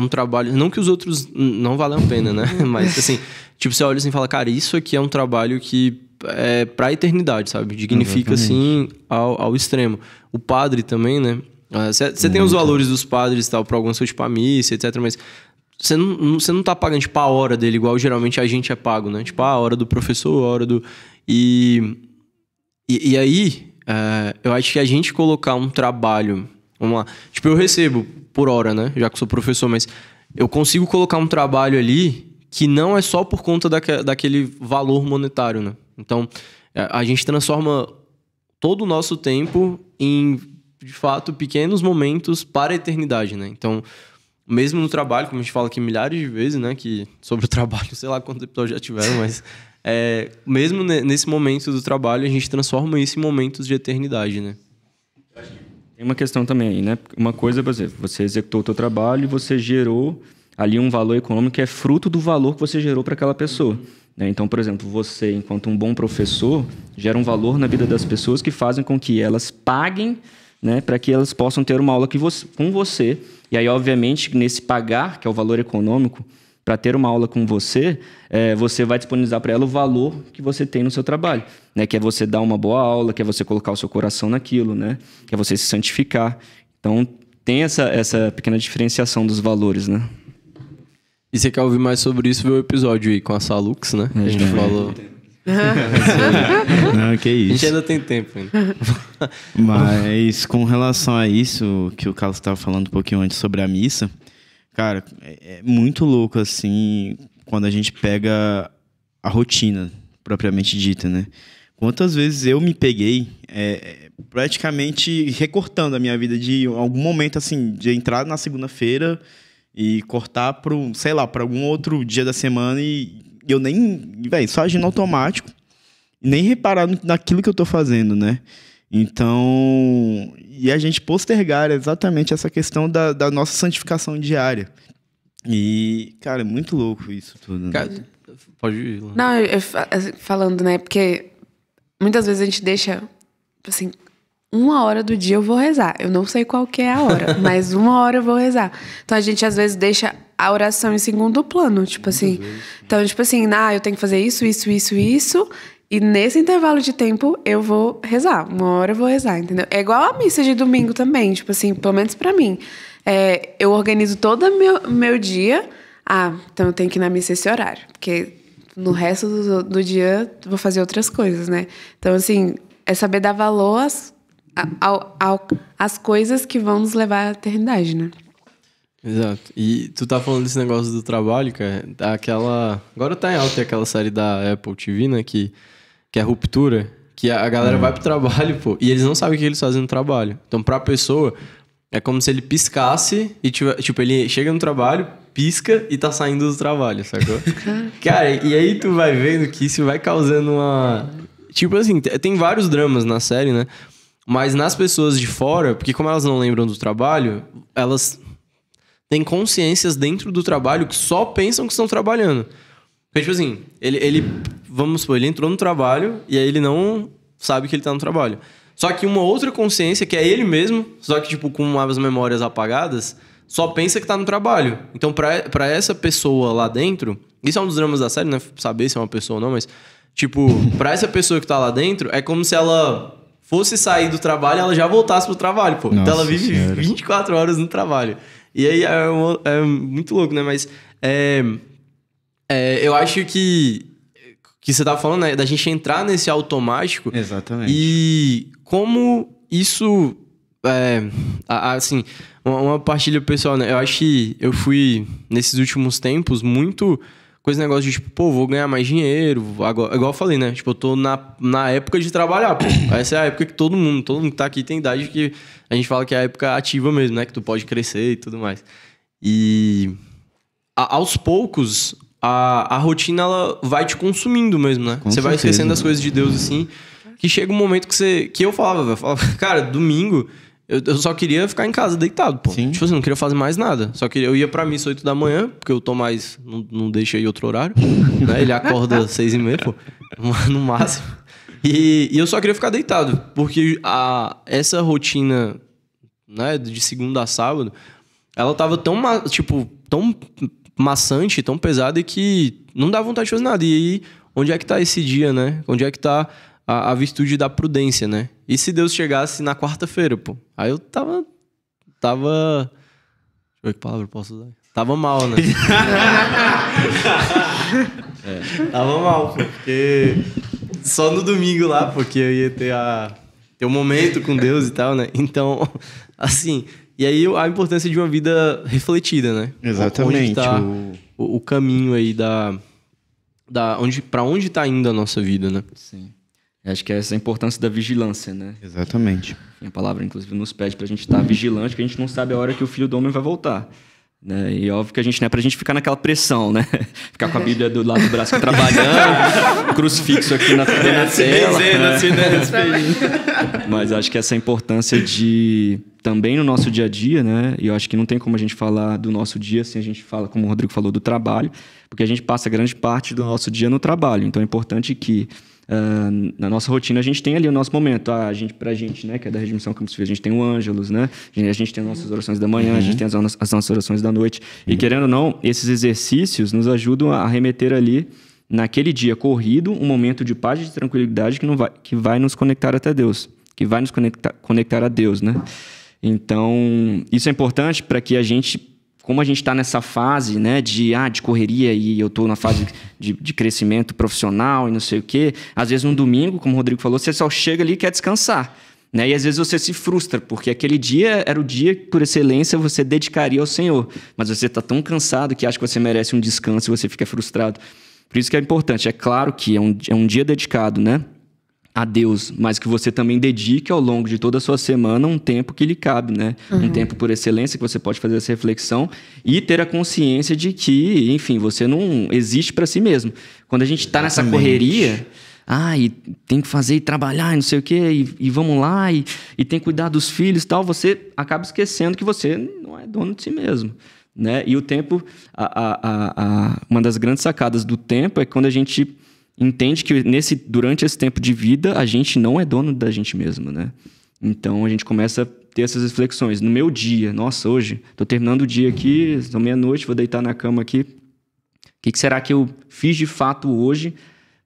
S1: trabalho... Não que os outros não valem a pena, né? Mas, assim, tipo, você olha assim e fala, cara, isso aqui é um trabalho que é pra eternidade, sabe? Dignifica, assim, ao extremo. O padre também, né? Você tem os valores dos padres e tal, pra algumas coisas, tipo a missa, etc. Mas você não tá pagando, tipo, a hora dele, igual geralmente a gente é pago, né? Tipo, a hora do professor, a hora do... E aí, eu acho que a gente colocar um trabalho... Vamos lá. Tipo, eu recebo por hora, né? Já que sou professor, mas eu consigo colocar um trabalho ali que não é só por conta daquele valor monetário, né? Então, a gente transforma todo o nosso tempo em, de fato, pequenos momentos para a eternidade, né? Então, mesmo no trabalho, como a gente fala aqui milhares de vezes, né? Que sobre o trabalho, sei lá quantos episódios já tiveram, mas... mesmo nesse momento do trabalho, a gente transforma isso em momentos de eternidade, né?
S2: Tem uma questão também aí, né? Uma coisa, por exemplo, você executou o seu trabalho e você gerou ali um valor econômico que é fruto do valor que você gerou para aquela pessoa. Né? Então, por exemplo, você, enquanto um bom professor, gera um valor na vida das pessoas que fazem com que elas paguem, né, para que elas possam ter uma aula com você. E aí, obviamente, nesse pagar, que é o valor econômico, para ter uma aula com você, você vai disponibilizar para ela o valor que você tem no seu trabalho, né? Que é você dar uma boa aula, que é você colocar o seu coração naquilo, né? Que é você se santificar. Então, tem essa pequena diferenciação dos valores, né?
S1: E você quer ouvir mais sobre isso, vê o episódio aí com a Salux, né? A gente falou...
S3: Não, que isso.
S1: A gente ainda tem tempo ainda.
S3: Mas com relação a isso, que o Carlos estava falando um pouquinho antes sobre a missa, cara, é muito louco, assim, quando a gente pega a rotina, propriamente dita, né? Quantas vezes eu me peguei praticamente recortando a minha vida de algum momento, assim, de entrar na segunda-feira e cortar para, sei lá, para algum outro dia da semana e eu nem, só agindo automático, nem reparar naquilo que eu tô fazendo, né? Então, e a gente postergar exatamente essa questão da nossa santificação diária. E, cara, é muito louco isso tudo. Né?
S1: Cara, pode ir lá.
S4: Não, falando, né? Porque muitas vezes a gente deixa, assim, 1 hora do dia eu vou rezar. Eu não sei qual que é a hora, mas 1 hora eu vou rezar. Então a gente às vezes deixa a oração em segundo plano, tipo assim. Então, tipo assim, eu tenho que fazer isso. E nesse intervalo de tempo eu vou rezar. 1 hora eu vou rezar, entendeu? É igual a missa de domingo também, tipo assim, pelo menos pra mim. Eu organizo todo o meu dia. Então eu tenho que ir na missa esse horário. Porque no resto do dia eu vou fazer outras coisas, né? Então, assim, é saber dar valor às coisas que vão nos levar à eternidade, né?
S1: Exato. E tu tá falando desse negócio do trabalho, cara. Agora tá em alta aquela série da Apple TV, né? Que é Ruptura. Que a galera vai pro trabalho, pô. E eles não sabem o que eles fazem no trabalho. Então, pra pessoa, é como se ele piscasse e, tipo, ele chega no trabalho, pisca e tá saindo do trabalho, sacou? Cara, e aí tu vai vendo que isso vai causando uma... Tipo assim, tem vários dramas na série, né? Mas nas pessoas de fora, porque como elas não lembram do trabalho, elas têm consciências dentro do trabalho que só pensam que estão trabalhando. Porque, tipo assim, vamos supor, ele entrou no trabalho e aí ele não sabe que ele tá no trabalho. Só que uma outra consciência, que é ele mesmo, só que, tipo, com as memórias apagadas, só pensa que tá no trabalho. Então, pra essa pessoa lá dentro... Isso é um dos dramas da série, né? Saber se é uma pessoa ou não, mas... Tipo, pra essa pessoa que tá lá dentro, é como se ela fosse sair do trabalho e ela já voltasse pro trabalho, pô.
S3: Nossa,
S1: então ela vive
S3: senhora.
S1: 24 horas no trabalho. E aí é muito louco, né? Mas eu acho que você tava falando, né? Da gente entrar nesse automático.
S3: Exatamente.
S1: E como isso... assim, uma partilha pessoal, né? Eu acho que eu fui, nesses últimos tempos, muito... com esse negócio de, tipo, pô, vou ganhar mais dinheiro. Agora, igual eu falei, né? Tipo, eu tô na época de trabalhar, pô. Essa é a época que todo mundo que tá aqui tem idade que a gente fala que é a época ativa mesmo, né? Que tu pode crescer e tudo mais. E aos poucos, a rotina, ela vai te consumindo mesmo, né? Você vai esquecendo as coisas de Deus, assim, que chega um momento que eu falava, cara, domingo... Eu só queria ficar em casa deitado, pô.
S3: Sim.
S1: Tipo assim, não queria fazer mais nada. Só que eu ia pra missa 8 da manhã, porque o Tomás não deixa ir outro horário. Né? Ele acorda 6h30, pô. No máximo. E eu só queria ficar deitado. Porque essa rotina, né, de segunda a sábado, ela tava tão maçante, tão pesada que não dava vontade de fazer nada. E aí, onde é que tá esse dia, né? Onde é que tá a virtude da prudência, né? E se Deus chegasse na quarta-feira, pô? Aí eu tava... Deixa eu ver que palavra eu posso usar. Tava mal, né? Tava mal, porque... Só no domingo lá, porque eu ia ter um momento com Deus e tal, né? Então, assim... E aí a importância de uma vida refletida, né?
S3: Exatamente.
S1: Onde tá o caminho aí pra onde tá indo a nossa vida, né?
S2: Sim. Acho que é essa a importância da vigilância, né?
S3: Exatamente.
S2: A palavra, inclusive, nos pede pra gente estar vigilante, porque a gente não sabe a hora que o Filho do Homem vai voltar. Né? E óbvio que a gente não é pra gente ficar naquela pressão, né? Ficar com a Bíblia do lado do braço trabalhando, o crucifixo aqui na tela. Mas acho que essa importância de também no nosso dia a dia, né? E eu acho que não tem como a gente falar do nosso dia sem a gente fala, como o Rodrigo falou, do trabalho, porque a gente passa grande parte do nosso dia no trabalho. Então é importante que na nossa rotina a gente tem ali o nosso momento. Pra gente, né, que é da Rede Missão Campus Filho, a gente tem o Ângelus, né? A gente tem as nossas orações da manhã, a gente tem as nossas orações da noite. E querendo ou não, esses exercícios nos ajudam a remeter ali, naquele dia corrido, um momento de paz e de tranquilidade que vai nos conectar até Deus, que vai nos conectar a Deus, né? Então, isso é importante para que a gente, como a gente está nessa fase, né, de correria, e eu estou na fase de crescimento profissional e não sei o quê, às vezes no domingo, como o Rodrigo falou, você só chega ali e quer descansar. Né? E às vezes você se frustra, porque aquele dia era o dia que, por excelência, você dedicaria ao Senhor. Mas você está tão cansado que acha que você merece um descanso e você fica frustrado. Por isso que é importante. É claro que é um dia dedicado, né, a Deus, mas que você também dedique ao longo de toda a sua semana um tempo que lhe cabe, né? Um tempo por excelência que você pode fazer essa reflexão e ter a consciência de que, enfim, você não existe para si mesmo. Quando a gente está nessa correria, e tem que fazer e trabalhar e não sei o quê, e vamos lá, e tem que cuidar dos filhos e tal, você acaba esquecendo que você não é dono de si mesmo. Né? E o tempo, uma das grandes sacadas do tempo é quando a gente entende que durante esse tempo de vida a gente não é dono da gente mesmo, né? Então a gente começa a ter essas reflexões. No meu dia, nossa, hoje estou terminando o dia aqui, são meia-noite, vou deitar na cama aqui. O que será que eu fiz de fato hoje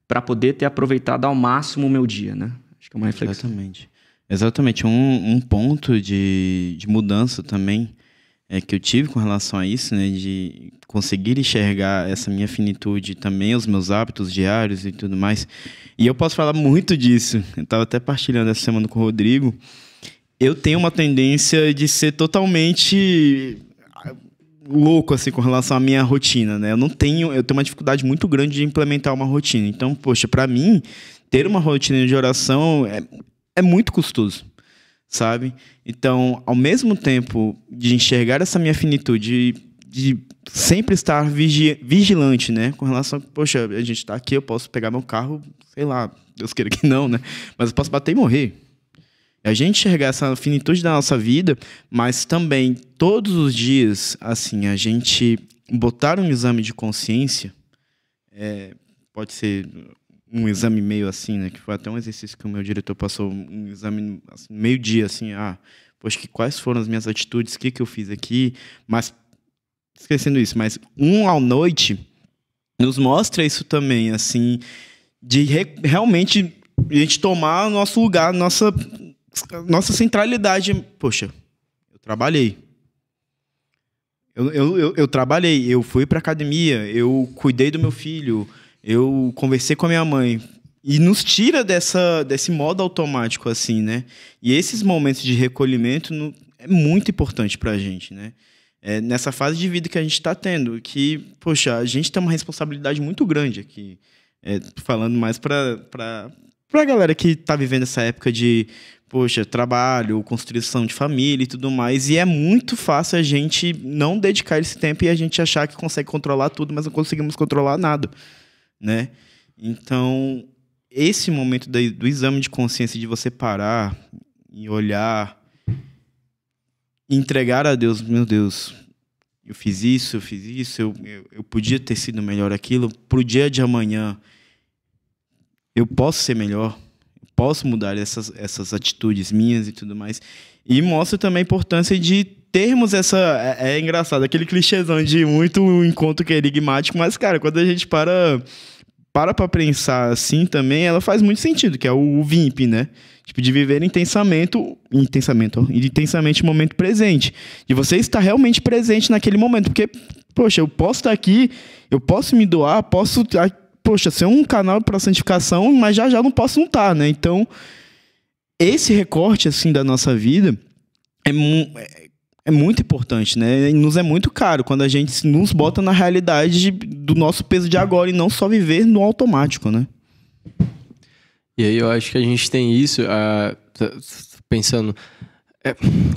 S2: para poder ter aproveitado ao máximo o meu dia, né? Acho que é uma reflexão.
S3: Exatamente. Um ponto de mudança também que eu tive com relação a isso, né, de conseguir enxergar essa minha finitude também, os meus hábitos diários e tudo mais. E eu posso falar muito disso. Eu estava até partilhando essa semana com o Rodrigo. Eu tenho uma tendência de ser totalmente louco assim com relação à minha rotina, né? Eu tenho uma dificuldade muito grande de implementar uma rotina. Então, poxa, para mim, ter uma rotina de oração é muito custoso, sabe? Então, ao mesmo tempo de enxergar essa minha finitude, de sempre estar vigilante, né? Com relação a, poxa, a gente está aqui, eu posso pegar meu carro, sei lá, Deus queira que não, né? Mas eu posso bater e morrer. A gente enxergar essa finitude da nossa vida, mas também todos os dias, assim, a gente botar um exame de consciência, pode ser um exame meio assim, né? Que foi até um exercício que o meu diretor passou, um exame assim, meio-dia, assim, poxa, quais foram as minhas atitudes, o que eu fiz aqui, mas, esquecendo isso, mas à noite nos mostra isso também, assim, de realmente a gente tomar nosso lugar, nossa centralidade. Poxa, eu trabalhei. Eu trabalhei, eu fui para academia, eu cuidei do meu filho, eu conversei com a minha mãe. E nos tira desse modo automático, assim, né? E esses momentos de recolhimento é muito importante pra gente, né? Nessa fase de vida que a gente está tendo, que, poxa, a gente tem uma responsabilidade muito grande aqui. Falando mais pra galera que tá vivendo essa época de, poxa, trabalho, construção de família e tudo mais. E é muito fácil a gente não dedicar esse tempo e a gente achar que consegue controlar tudo, mas não conseguimos controlar nada, né? Então, esse momento do exame de consciência, de você parar e olhar, entregar a Deus, meu Deus, eu fiz isso, eu podia ter sido melhor aquilo, pro dia de amanhã eu posso ser melhor, eu posso mudar essas atitudes minhas e tudo mais. E mostra também a importância de termos essa... É engraçado, aquele clichêzão de muito encontro querigmático, mas, cara, quando a gente para pensar assim também, ela faz muito sentido, que é o VIMP, né? Tipo, de viver intensamente o momento presente. De você estar realmente presente naquele momento. Porque, poxa, eu posso estar aqui, eu posso me doar, posso, poxa, ser um canal para santificação, mas já não posso não estar, né? Então, esse recorte, assim, da nossa vida é muito importante, né? E nos é muito caro quando a gente nos bota na realidade do nosso peso de agora e não só viver no automático, né? E
S1: aí eu acho que a gente tem isso, pensando,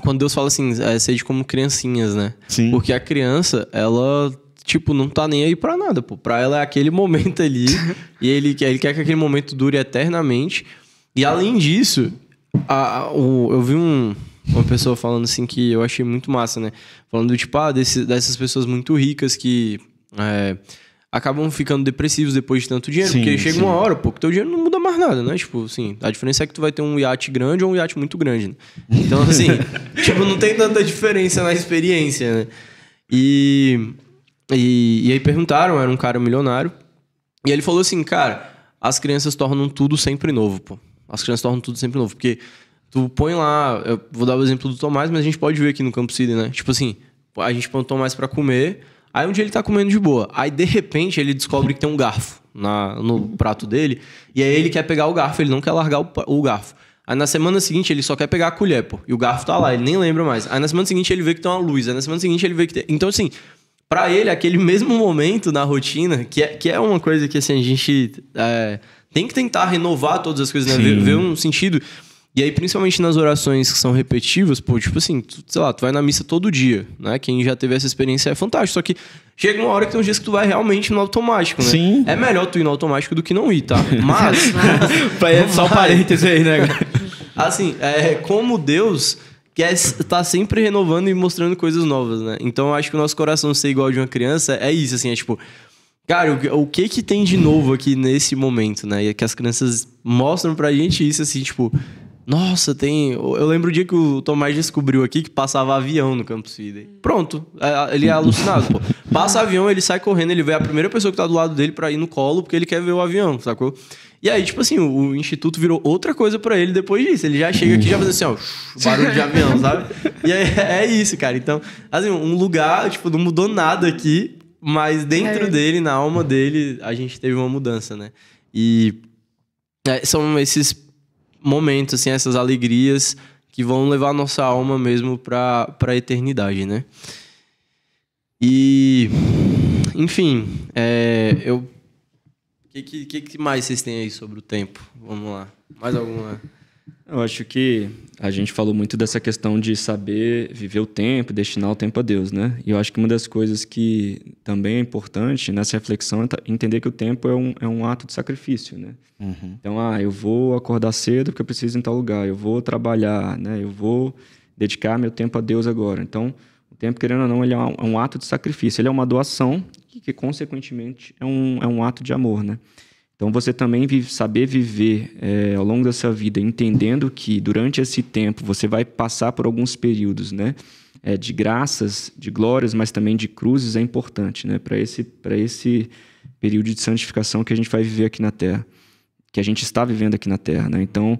S1: quando Deus fala assim, sede como criancinhas, né?
S3: Sim.
S1: Porque a criança, ela, tipo, não tá nem aí pra nada, pô. Pra ela é aquele momento ali, e ele quer que aquele momento dure eternamente. E além disso, eu vi uma pessoa falando assim que eu achei muito massa, né? Falando, tipo, dessas pessoas muito ricas que acabam ficando depressivos depois de tanto dinheiro.
S3: Sim,
S1: porque chega
S3: sim.
S1: uma hora, pô, que teu dinheiro não muda mais nada, né? Tipo, assim, a diferença é que tu vai ter um iate grande ou um iate muito grande, né? Então, assim, tipo, não tem tanta diferença na experiência, né? E aí perguntaram, era um cara milionário, e ele falou assim, cara, as crianças tornam tudo sempre novo, pô. As crianças tornam tudo sempre novo, porque tu põe lá, eu vou dar o exemplo do Tomás, mas a gente pode ver aqui no Campus City, né? Tipo assim, a gente põe o Tomás pra comer, aí um dia ele tá comendo de boa, aí de repente ele descobre que tem um garfo no prato dele, e aí ele quer pegar o garfo, ele não quer largar o garfo. Aí na semana seguinte ele só quer pegar a colher, pô, e o garfo tá lá, ele nem lembra mais. Aí na semana seguinte ele vê que tem uma luz, aí na semana seguinte ele vê que tem... Então assim, pra ele, aquele mesmo momento na rotina, que é uma coisa que assim, a gente tem que tentar renovar todas as coisas, né? Ver um sentido. E aí, principalmente nas orações que são repetitivas, pô, tipo assim, sei lá, tu vai na missa todo dia, né? Quem já teve essa experiência é fantástico. Só que chega uma hora que tem uns dias que tu vai realmente no automático, né? Sim. É melhor tu ir no automático do que não ir, tá? Mas...
S3: Só um parênteses aí, né?
S1: Assim, como Deus quer estar sempre renovando e mostrando coisas novas, né? Então, eu acho que o nosso coração ser igual de uma criança é isso, assim, é tipo... Cara, o que tem de novo aqui nesse momento, né? E que as crianças mostram pra gente isso, assim, tipo... Nossa, tem... Eu lembro o dia que o Tomás descobriu aqui que passava avião no Campus City. Pronto. Ele é alucinado, pô. Passa avião, ele sai correndo, ele vê a primeira pessoa que tá do lado dele pra ir no colo, porque ele quer ver o avião, sacou? E aí, tipo assim, o Instituto virou outra coisa pra ele depois disso. Ele já chega aqui e já faz assim, ó, barulho de avião, sabe? E aí, é isso, cara. Então, assim, um lugar, tipo, não mudou nada aqui, mas dentro dele, na alma dele, a gente teve uma mudança, né? E são esses momentos, assim, essas alegrias que vão levar a nossa alma mesmo pra eternidade, né? E, enfim, o que mais vocês têm aí sobre o tempo? Vamos lá. Mais alguma?
S2: Eu acho que a gente falou muito dessa questão de saber viver o tempo, destinar o tempo a Deus, né? E eu acho que uma das coisas que também é importante nessa reflexão é entender que o tempo é um ato de sacrifício, né? Uhum. Então, eu vou acordar cedo porque eu preciso ir em tal lugar, eu vou trabalhar, né? Eu vou dedicar meu tempo a Deus agora. Então, o tempo, querendo ou não, ele é um ato de sacrifício, ele é uma doação que consequentemente, é um ato de amor, né? Então, você também saber viver ao longo da sua vida, entendendo que durante esse tempo você vai passar por alguns períodos, né, de graças, de glórias, mas também de cruzes, é importante, né, para esse período de santificação que a gente vai viver aqui na Terra, que a gente está vivendo aqui na Terra, né? Então,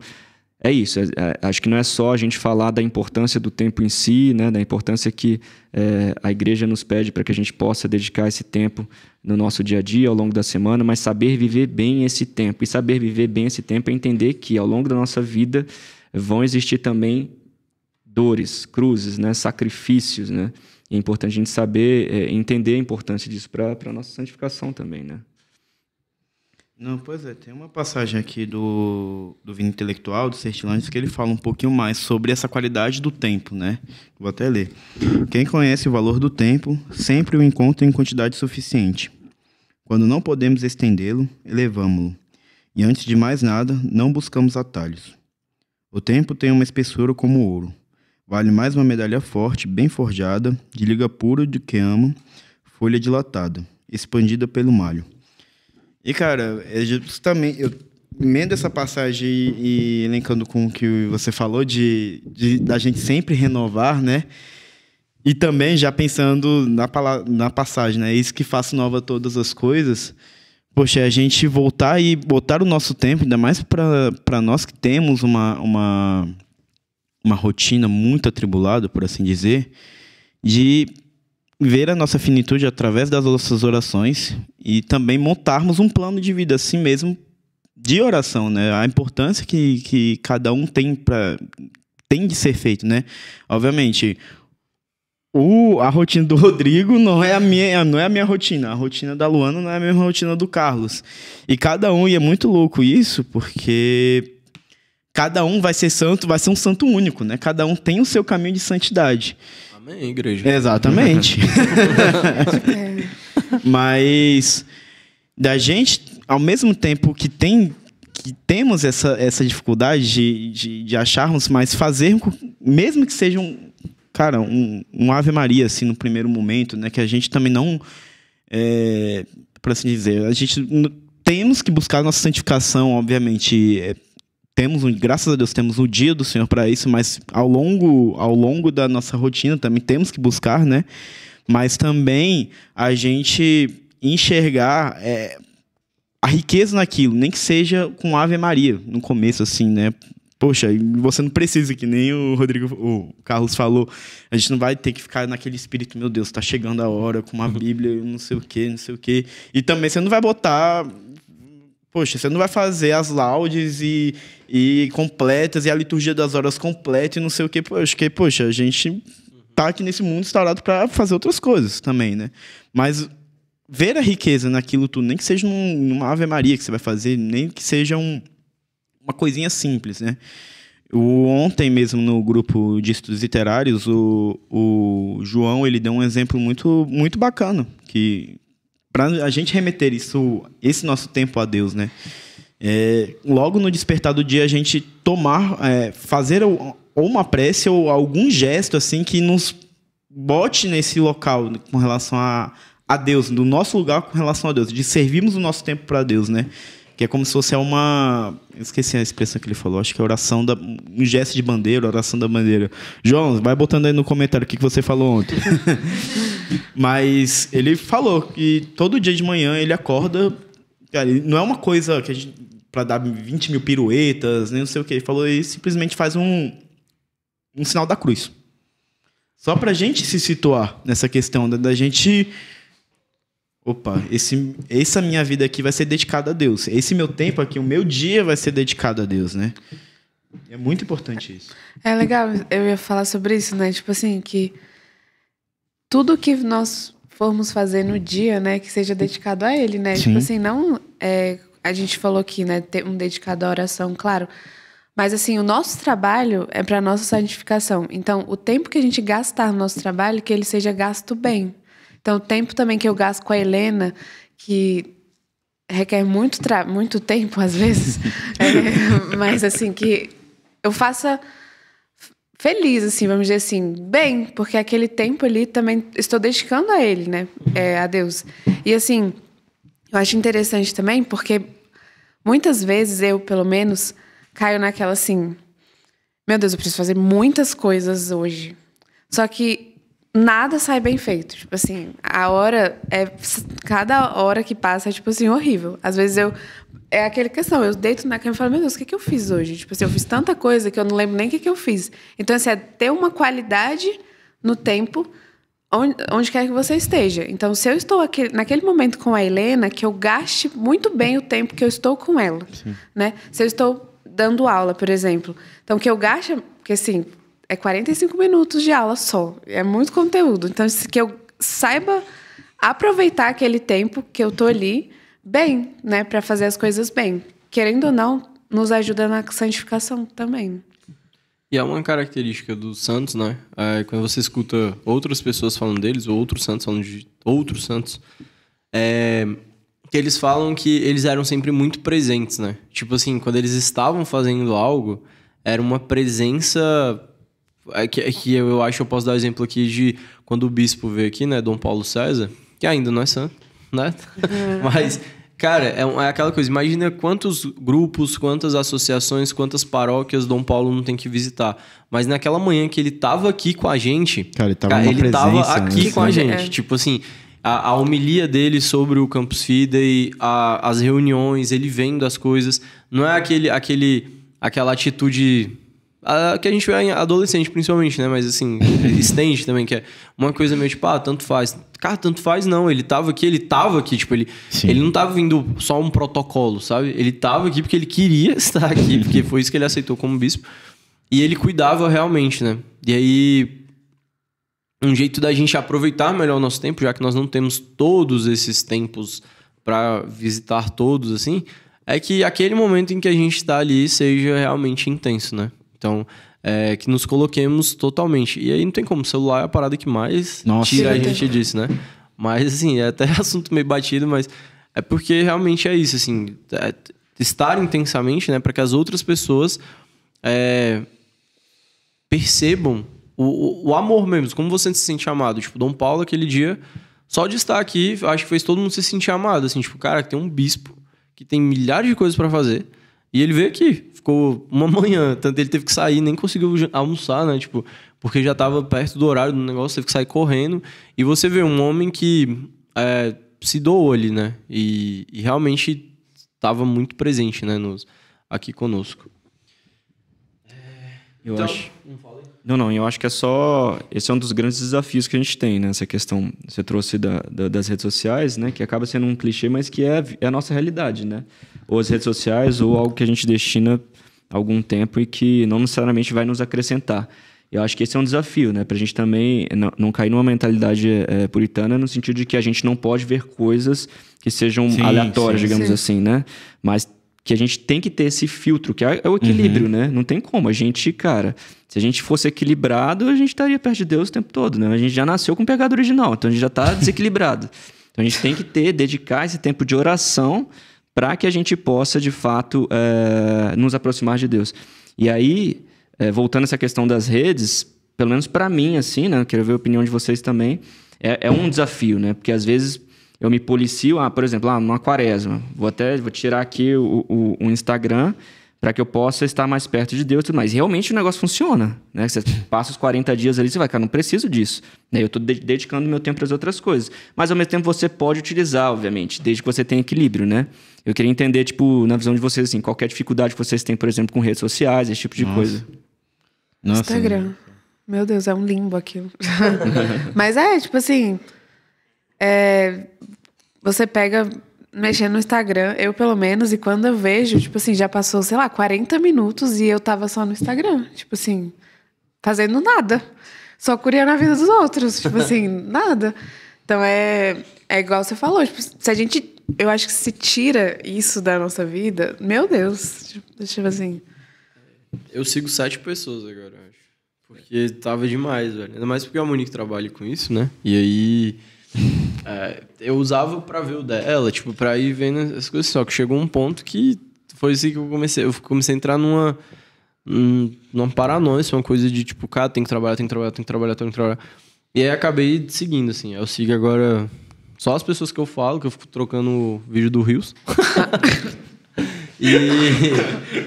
S2: é isso. Acho que não é só a gente falar da importância do tempo em si, né, da importância que a igreja nos pede para que a gente possa dedicar esse tempo no nosso dia a dia, ao longo da semana, mas saber viver bem esse tempo. E saber viver bem esse tempo é entender que, ao longo da nossa vida, vão existir também dores, cruzes, né, sacrifícios, né? E é importante a gente saber entender a importância disso para a nossa santificação também, né?
S3: Não, pois tem uma passagem aqui do Vinho Intelectual, do Sertilantes, que ele fala um pouquinho mais sobre essa qualidade do tempo, né? Vou até ler. Quem conhece o valor do tempo, sempre o encontra em quantidade suficiente. Quando não podemos estendê-lo, elevamo-lo. E antes de mais nada, não buscamos atalhos. O tempo tem uma espessura como ouro. Vale mais uma medalha forte, bem forjada, de liga pura do que ama, folha dilatada, expandida pelo malho. E, cara, justamente, eu emendo essa passagem e elencando com o que você falou da gente sempre renovar, né? E também já pensando na passagem, né? Isso que faça nova todas as coisas. Poxa, a gente voltar e botar o nosso tempo, ainda mais para nós que temos uma rotina muito atribulada, por assim dizer, de ver a nossa finitude através das nossas orações e também montarmos um plano de vida assim mesmo de oração, né? A importância que cada um tem de ser feito, né? Obviamente, a rotina do Rodrigo não é a minha rotina. A rotina da Luana não é a mesma rotina do Carlos. E cada um, e é muito louco isso, porque cada um vai ser santo, vai ser um santo único, né? Cada um tem o seu caminho de santidade.
S1: Amém, igreja.
S3: Exatamente. Mas da gente, ao mesmo tempo que temos essa dificuldade de acharmos, mas fazer, mesmo que seja um Ave Maria, assim, no primeiro momento, né? Que a gente também não, por assim dizer, a gente temos que buscar a nossa santificação, obviamente. Graças a Deus, temos o dia do Senhor para isso, mas ao longo da nossa rotina também temos que buscar, né? Mas também a gente enxergar a riqueza naquilo, nem que seja com Ave Maria, no começo, assim, né? Poxa, você não precisa, que nem o Carlos falou, a gente não vai ter que ficar naquele espírito, meu Deus, tá chegando a hora, com uma Bíblia, não sei o quê. E também você não vai botar... Poxa, você não vai fazer as laudes e completas, e a liturgia das horas completa e não sei o quê. Poxa, a gente tá aqui nesse mundo instaurado para fazer outras coisas também, né? Mas ver a riqueza naquilo tudo, nem que seja numa Ave Maria que você vai fazer, nem que seja uma coisinha simples, né? Ontem mesmo, no grupo de estudos literários, o João, ele deu um exemplo muito, muito bacana, que... para a gente remeter esse nosso tempo a Deus, né? Logo no despertar do dia, a gente fazer ou uma prece ou algum gesto assim que nos bote nesse local com relação a Deus, do nosso lugar com relação a Deus, de servirmos o nosso tempo para Deus, né? Que é como se fosse eu esqueci a expressão que ele falou, acho que é um gesto de bandeira, oração da bandeira. João, vai botando aí no comentário o que você falou ontem. Mas ele falou que todo dia de manhã ele acorda, cara, não é uma coisa que a gente, para dar 20 mil piruetas, nem não sei o que, ele falou, ele simplesmente faz um sinal da cruz. Só pra gente se situar nessa questão da gente... Opa, essa minha vida aqui vai ser dedicada a Deus. Esse meu tempo aqui, o meu dia vai ser dedicado a Deus, né? É muito importante isso.
S4: É legal, eu ia falar sobre isso, né? Tipo assim, que tudo que nós formos fazer no dia, né, que seja dedicado a Ele, né? Sim. Tipo assim, não... a gente falou aqui, né, ter um dedicado à oração, claro. Mas assim, o nosso trabalho é para nossa santificação. Então, o tempo que a gente gastar no nosso trabalho, que ele seja gasto bem. Então, o tempo também que eu gasto com a Helena, que requer muito tempo, às vezes, mas assim, que eu faça feliz, assim, vamos dizer assim, bem, porque aquele tempo ali também estou dedicando a ele, né, a Deus. E assim, eu acho interessante também, porque muitas vezes eu, pelo menos, caio naquela assim, meu Deus, eu preciso fazer muitas coisas hoje. Só que nada sai bem feito. Tipo assim, cada hora que passa é, tipo assim, horrível. Às vezes é aquela questão, eu deito na cama e falo, meu Deus, o que eu fiz hoje? Tipo assim, eu fiz tanta coisa que eu não lembro nem o que eu fiz. Então, assim, é ter uma qualidade no tempo onde quer que você esteja. Então, se eu estou naquele momento com a Helena, que eu gaste muito bem o tempo que eu estou com ela. Sim. Né? Se eu estou dando aula, por exemplo. Então, que eu gaste... Porque, assim... É 45 minutos de aula só. É muito conteúdo. Então, que eu saiba aproveitar aquele tempo que eu tô ali bem, né? Para fazer as coisas bem. Querendo ou não, nos ajuda na santificação também.
S1: E é uma característica dos santos, né? Quando você escuta outras pessoas falando deles, ou outros santos falando de outros santos, que eles falam que eles eram sempre muito presentes, né? Tipo assim, quando eles estavam fazendo algo, era uma presença... que eu acho que eu posso dar exemplo aqui de quando o bispo veio aqui, né, Dom Paulo César, que ainda não é santo, né? Mas, cara, é aquela coisa, imagina quantos grupos, quantas associações, quantas paróquias Dom Paulo não tem que visitar. Mas naquela manhã que ele tava aqui com a gente,
S3: cara, ele tava
S1: aqui, né, com a gente.
S3: É.
S1: Tipo assim, a homilia dele sobre o Campus Fidei, as reuniões, ele vendo as coisas, não é aquela atitude... que a gente vê em adolescente, principalmente, né? Mas, assim, estende também, que é uma coisa meio tipo, tanto faz. Cara, tanto faz não. Ele tava aqui. Tipo, ele não tava vindo só um protocolo, sabe? Ele tava aqui porque ele queria estar aqui, porque foi isso que ele aceitou como bispo. E ele cuidava realmente, né? E aí, um jeito da gente aproveitar melhor o nosso tempo, já que nós não temos todos esses tempos para visitar todos, assim... é que aquele momento em que a gente tá ali seja realmente intenso, né? Então, que nos coloquemos totalmente. E aí não tem como, o celular é a parada que mais tira a gente disso, né? Mas, assim, é até assunto meio batido, mas é porque realmente é isso, assim, estar intensamente, né? Para que as outras pessoas percebam o amor mesmo, como você se sente amado. Tipo, Dom Paulo, aquele dia, só de estar aqui, acho que fez todo mundo se sentir amado. Assim, tipo, cara, tem um bispo que tem milhares de coisas pra fazer e ele veio aqui, ficou uma manhã, tanto ele teve que sair, nem conseguiu almoçar, né? Tipo, porque já tava perto do horário do negócio, teve que sair correndo. E você vê um homem que se doou ali, né? E realmente estava muito presente, né? Aqui conosco.
S2: Eu acho... Não, eu acho que esse é um dos grandes desafios que a gente tem, né? Essa questão, você trouxe das redes sociais, né? Que acaba sendo um clichê, mas que é a nossa realidade, né? Ou as redes sociais, ou algo que a gente destina algum tempo e que não necessariamente vai nos acrescentar. Eu acho que esse é um desafio, né? Pra gente também não cair numa mentalidade puritana, no sentido de que a gente não pode ver coisas que sejam aleatórias, digamos assim, né? Mas que a gente tem que ter esse filtro, que é o equilíbrio, né? Não tem como. A gente, cara, se a gente fosse equilibrado, a gente estaria perto de Deus o tempo todo, né? A gente já nasceu com o pecado original, então a gente já está desequilibrado. Então a gente tem que dedicar esse tempo de oração para que a gente possa, de fato, nos aproximar de Deus. E aí, voltando a essa questão das redes, pelo menos para mim, assim, né? Quero ver a opinião de vocês também. É um desafio, né? Porque às vezes eu me policio, por exemplo, numa quaresma. Vou tirar aqui o Instagram para que eu possa estar mais perto de Deus e tudo mais. Realmente o negócio funciona, né? Você passa os 40 dias ali, você vai, cara, não preciso disso. Eu estou dedicando meu tempo para as outras coisas. Mas, ao mesmo tempo, você pode utilizar, obviamente, desde que você tenha equilíbrio, né? Eu queria entender, tipo, na visão de vocês, assim, qualquer dificuldade que vocês têm, por exemplo, com redes sociais, esse tipo de coisa.
S4: Nossa. Instagram. Meu Deus, é um limbo aquilo. Mas tipo assim... Você pega, mexendo no Instagram, eu pelo menos, e quando eu vejo, tipo assim, já passou, sei lá, 40 minutos e eu tava só no Instagram. Tipo assim, fazendo nada. Só curiando a vida dos outros. Tipo assim, nada. Então é igual você falou. Tipo, eu acho que se tira isso da nossa vida, meu Deus. Tipo assim.
S1: Eu sigo 7 pessoas agora, eu acho. Porque tava demais, velho. Ainda mais porque a Monique trabalha com isso, né? E aí... eu usava pra ver o dela, tipo, pra ir vendo as coisas. Só que chegou um ponto que foi assim que eu comecei a entrar numa paranoia, uma coisa de tipo, cara, tem que trabalhar. E aí acabei seguindo, assim. Eu sigo agora só as pessoas que eu falo, que eu fico trocando vídeo do Rios. E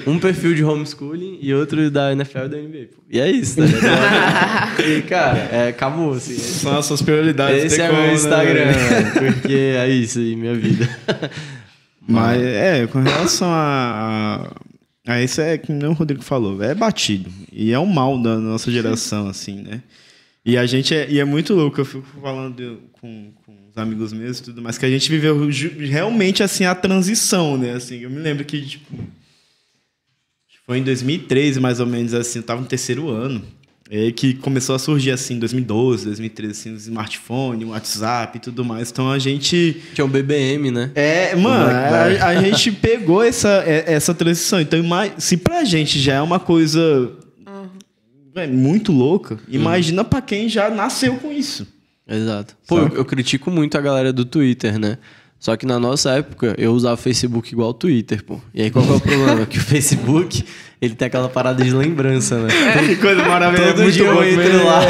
S1: um perfil de homeschooling e outro da NFL e da NBA. E é isso, tá ligado? E, cara, acabou, assim.
S3: São as suas prioridades.
S1: Esse é o meu Instagram, né? Porque é isso aí, minha vida.
S3: Mas, com relação a isso, que nem o Rodrigo falou, é batido. E é um mal da nossa geração, assim, né? E a gente é muito louco, eu fico falando com os amigos meus e tudo mais, que a gente viveu realmente, assim, a transição, né? Assim, eu me lembro que, tipo, foi em 2013, mais ou menos, assim, eu tava no 3º ano, que começou a surgir, assim, em 2012, 2013, assim, o smartphone, o WhatsApp e tudo mais. Então, a gente...
S1: Tinha um BBM, né?
S3: Mano, a gente pegou essa transição. Então, se pra gente já é uma coisa muito louca, imagina pra quem já nasceu com isso.
S1: Exato. Pô, eu critico muito a galera do Twitter, né? Só que na nossa época, eu usava o Facebook igual o Twitter, pô. E aí, qual que é o problema? Que o Facebook, ele tem aquela parada de lembrança, né?
S3: Que coisa maravilhosa.
S1: Todo dia eu entro lá.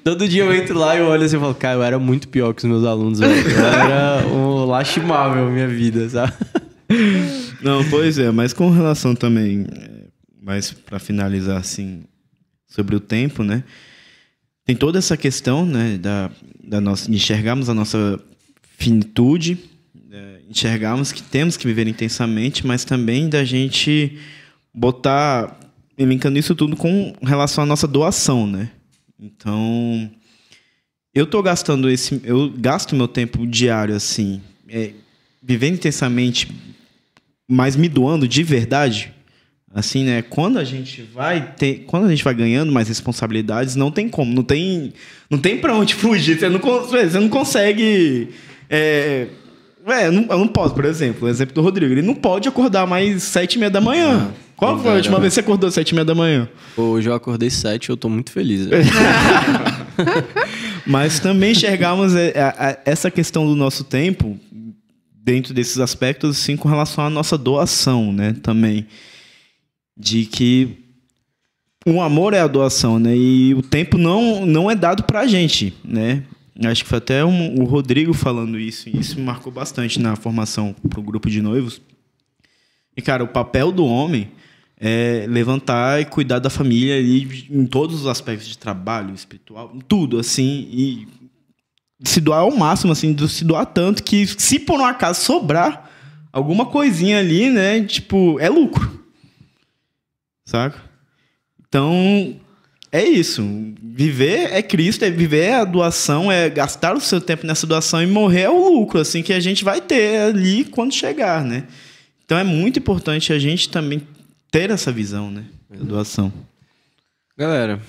S1: Todo dia eu entro lá e eu olho assim e falo, cara, eu era muito pior que os meus alunos, velho. Eu era lastimável a minha vida, sabe?
S3: Não, pois é. Mas com relação também, mas pra finalizar, assim, sobre o tempo, né? Tem toda essa questão, né, de enxergarmos a nossa finitude, enxergarmos que temos que viver intensamente, mas também da gente botar, elencando isso tudo com relação à nossa doação, né? Então, eu gasto meu tempo diário, assim, vivendo intensamente, mas me doando de verdade. Assim, né? Quando a gente vai ganhando mais responsabilidades, não tem como, não tem para onde fugir. Você não consegue. Eu não posso, por exemplo, o exemplo do Rodrigo. Ele não pode acordar mais 7h30 da manhã. Qual foi a última vez que você acordou 7h30 da manhã?
S1: Hoje eu acordei 7, eu tô muito feliz.
S3: Mas também enxergamos essa questão do nosso tempo dentro desses aspectos, assim, com relação à nossa doação, né? Também. De que o amor é a doação, né? E o tempo não é dado pra gente, né? Acho que foi até o Rodrigo falando isso, e isso me marcou bastante na formação pro grupo de noivos. E, cara, o papel do homem é levantar e cuidar da família ali em todos os aspectos de trabalho, espiritual, tudo, assim, e se doar ao máximo, assim, se doar tanto que, se por um acaso sobrar alguma coisinha ali, né, tipo, é lucro. Saca? Então, é isso. Viver é Cristo, é viver a doação, é gastar o seu tempo nessa doação e morrer é o lucro, assim, que a gente vai ter ali quando chegar, né? Então, é muito importante a gente também ter essa visão, né? Da doação.
S1: Galera,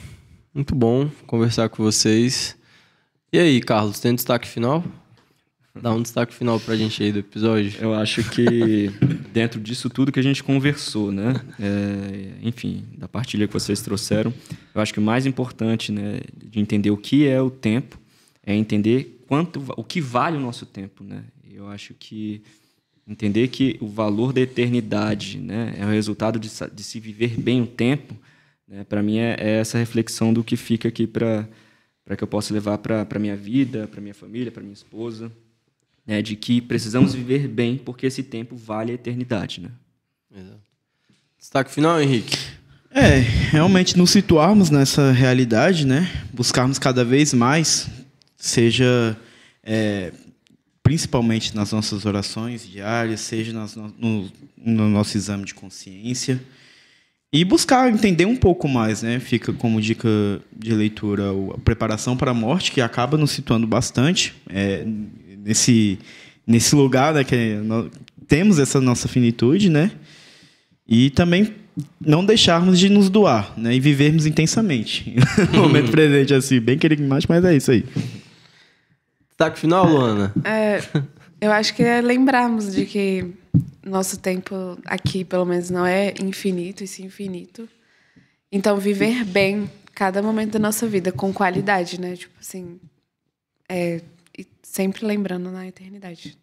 S1: muito bom conversar com vocês. E aí, Carlos, tem destaque final? Dá um destaque final pra gente aí do episódio.
S2: Eu acho que dentro disso tudo que a gente conversou, né? Enfim, da partilha que vocês trouxeram, eu acho que o mais importante, né, de entender o que é o tempo é entender o que vale o nosso tempo, né? Eu acho que entender que o valor da eternidade, né, é o resultado de se viver bem o tempo, né? Para mim é essa reflexão do que fica aqui para que eu possa levar para minha vida, para minha família, para minha esposa. Né, de que precisamos viver bem porque esse tempo vale a eternidade, né?
S1: Exato. Destaque final, Henrique?
S3: Realmente nos situarmos nessa realidade, né? Buscarmos cada vez mais, seja principalmente nas nossas orações diárias, seja no nosso exame de consciência, e buscar entender um pouco mais, né? Fica como dica de leitura a preparação para a morte, que acaba nos situando bastante nesse lugar, né, que temos essa nossa finitude, né? E também não deixarmos de nos doar, né? E vivermos intensamente. No momento presente, assim, bem querido, mas é isso aí.
S1: Destaque final, Luana?
S4: Eu acho que é lembrarmos de que nosso tempo aqui, pelo menos, não é infinito, e sim infinito. Então, viver bem cada momento da nossa vida, com qualidade, né? Tipo assim, e sempre lembrando da eternidade.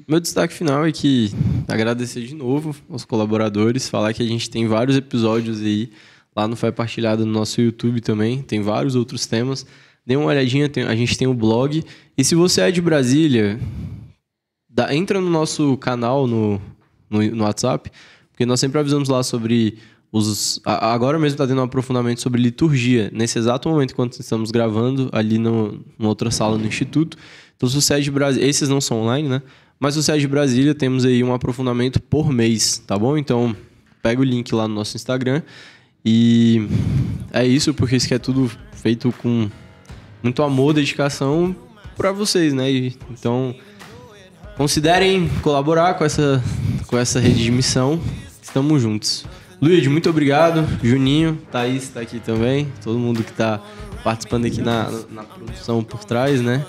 S1: Meu destaque final é que agradecer de novo aos colaboradores, falar que a gente tem vários episódios aí lá no Fé Partilhada no nosso YouTube também, tem vários outros temas. Dê uma olhadinha, a gente tem o blog. E se você é de Brasília, entra no nosso canal no WhatsApp, porque nós sempre avisamos lá sobre agora mesmo está tendo um aprofundamento sobre liturgia, nesse exato momento, enquanto estamos gravando, ali numa outra sala no Instituto. Então, se você é de Brasília, esses não são online, né? Mas se você é de Brasília, temos aí um aprofundamento por mês, tá bom? Então, pega o link lá no nosso Instagram. E é isso, porque isso aqui é tudo feito com muito amor, dedicação para vocês, né? Então, considerem colaborar com essa rede de missão. Estamos juntos. Luiz, muito obrigado. Juninho, Thaís está aqui também. Todo mundo que está participando aqui na produção por trás, né?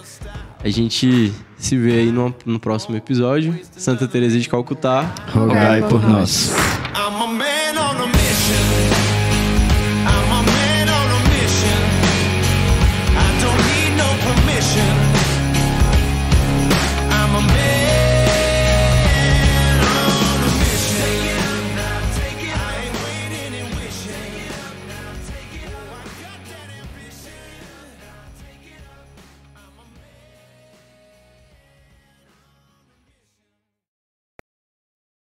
S1: A gente se vê aí no próximo episódio. Santa Teresa de Calcutá,
S3: rogai por nós.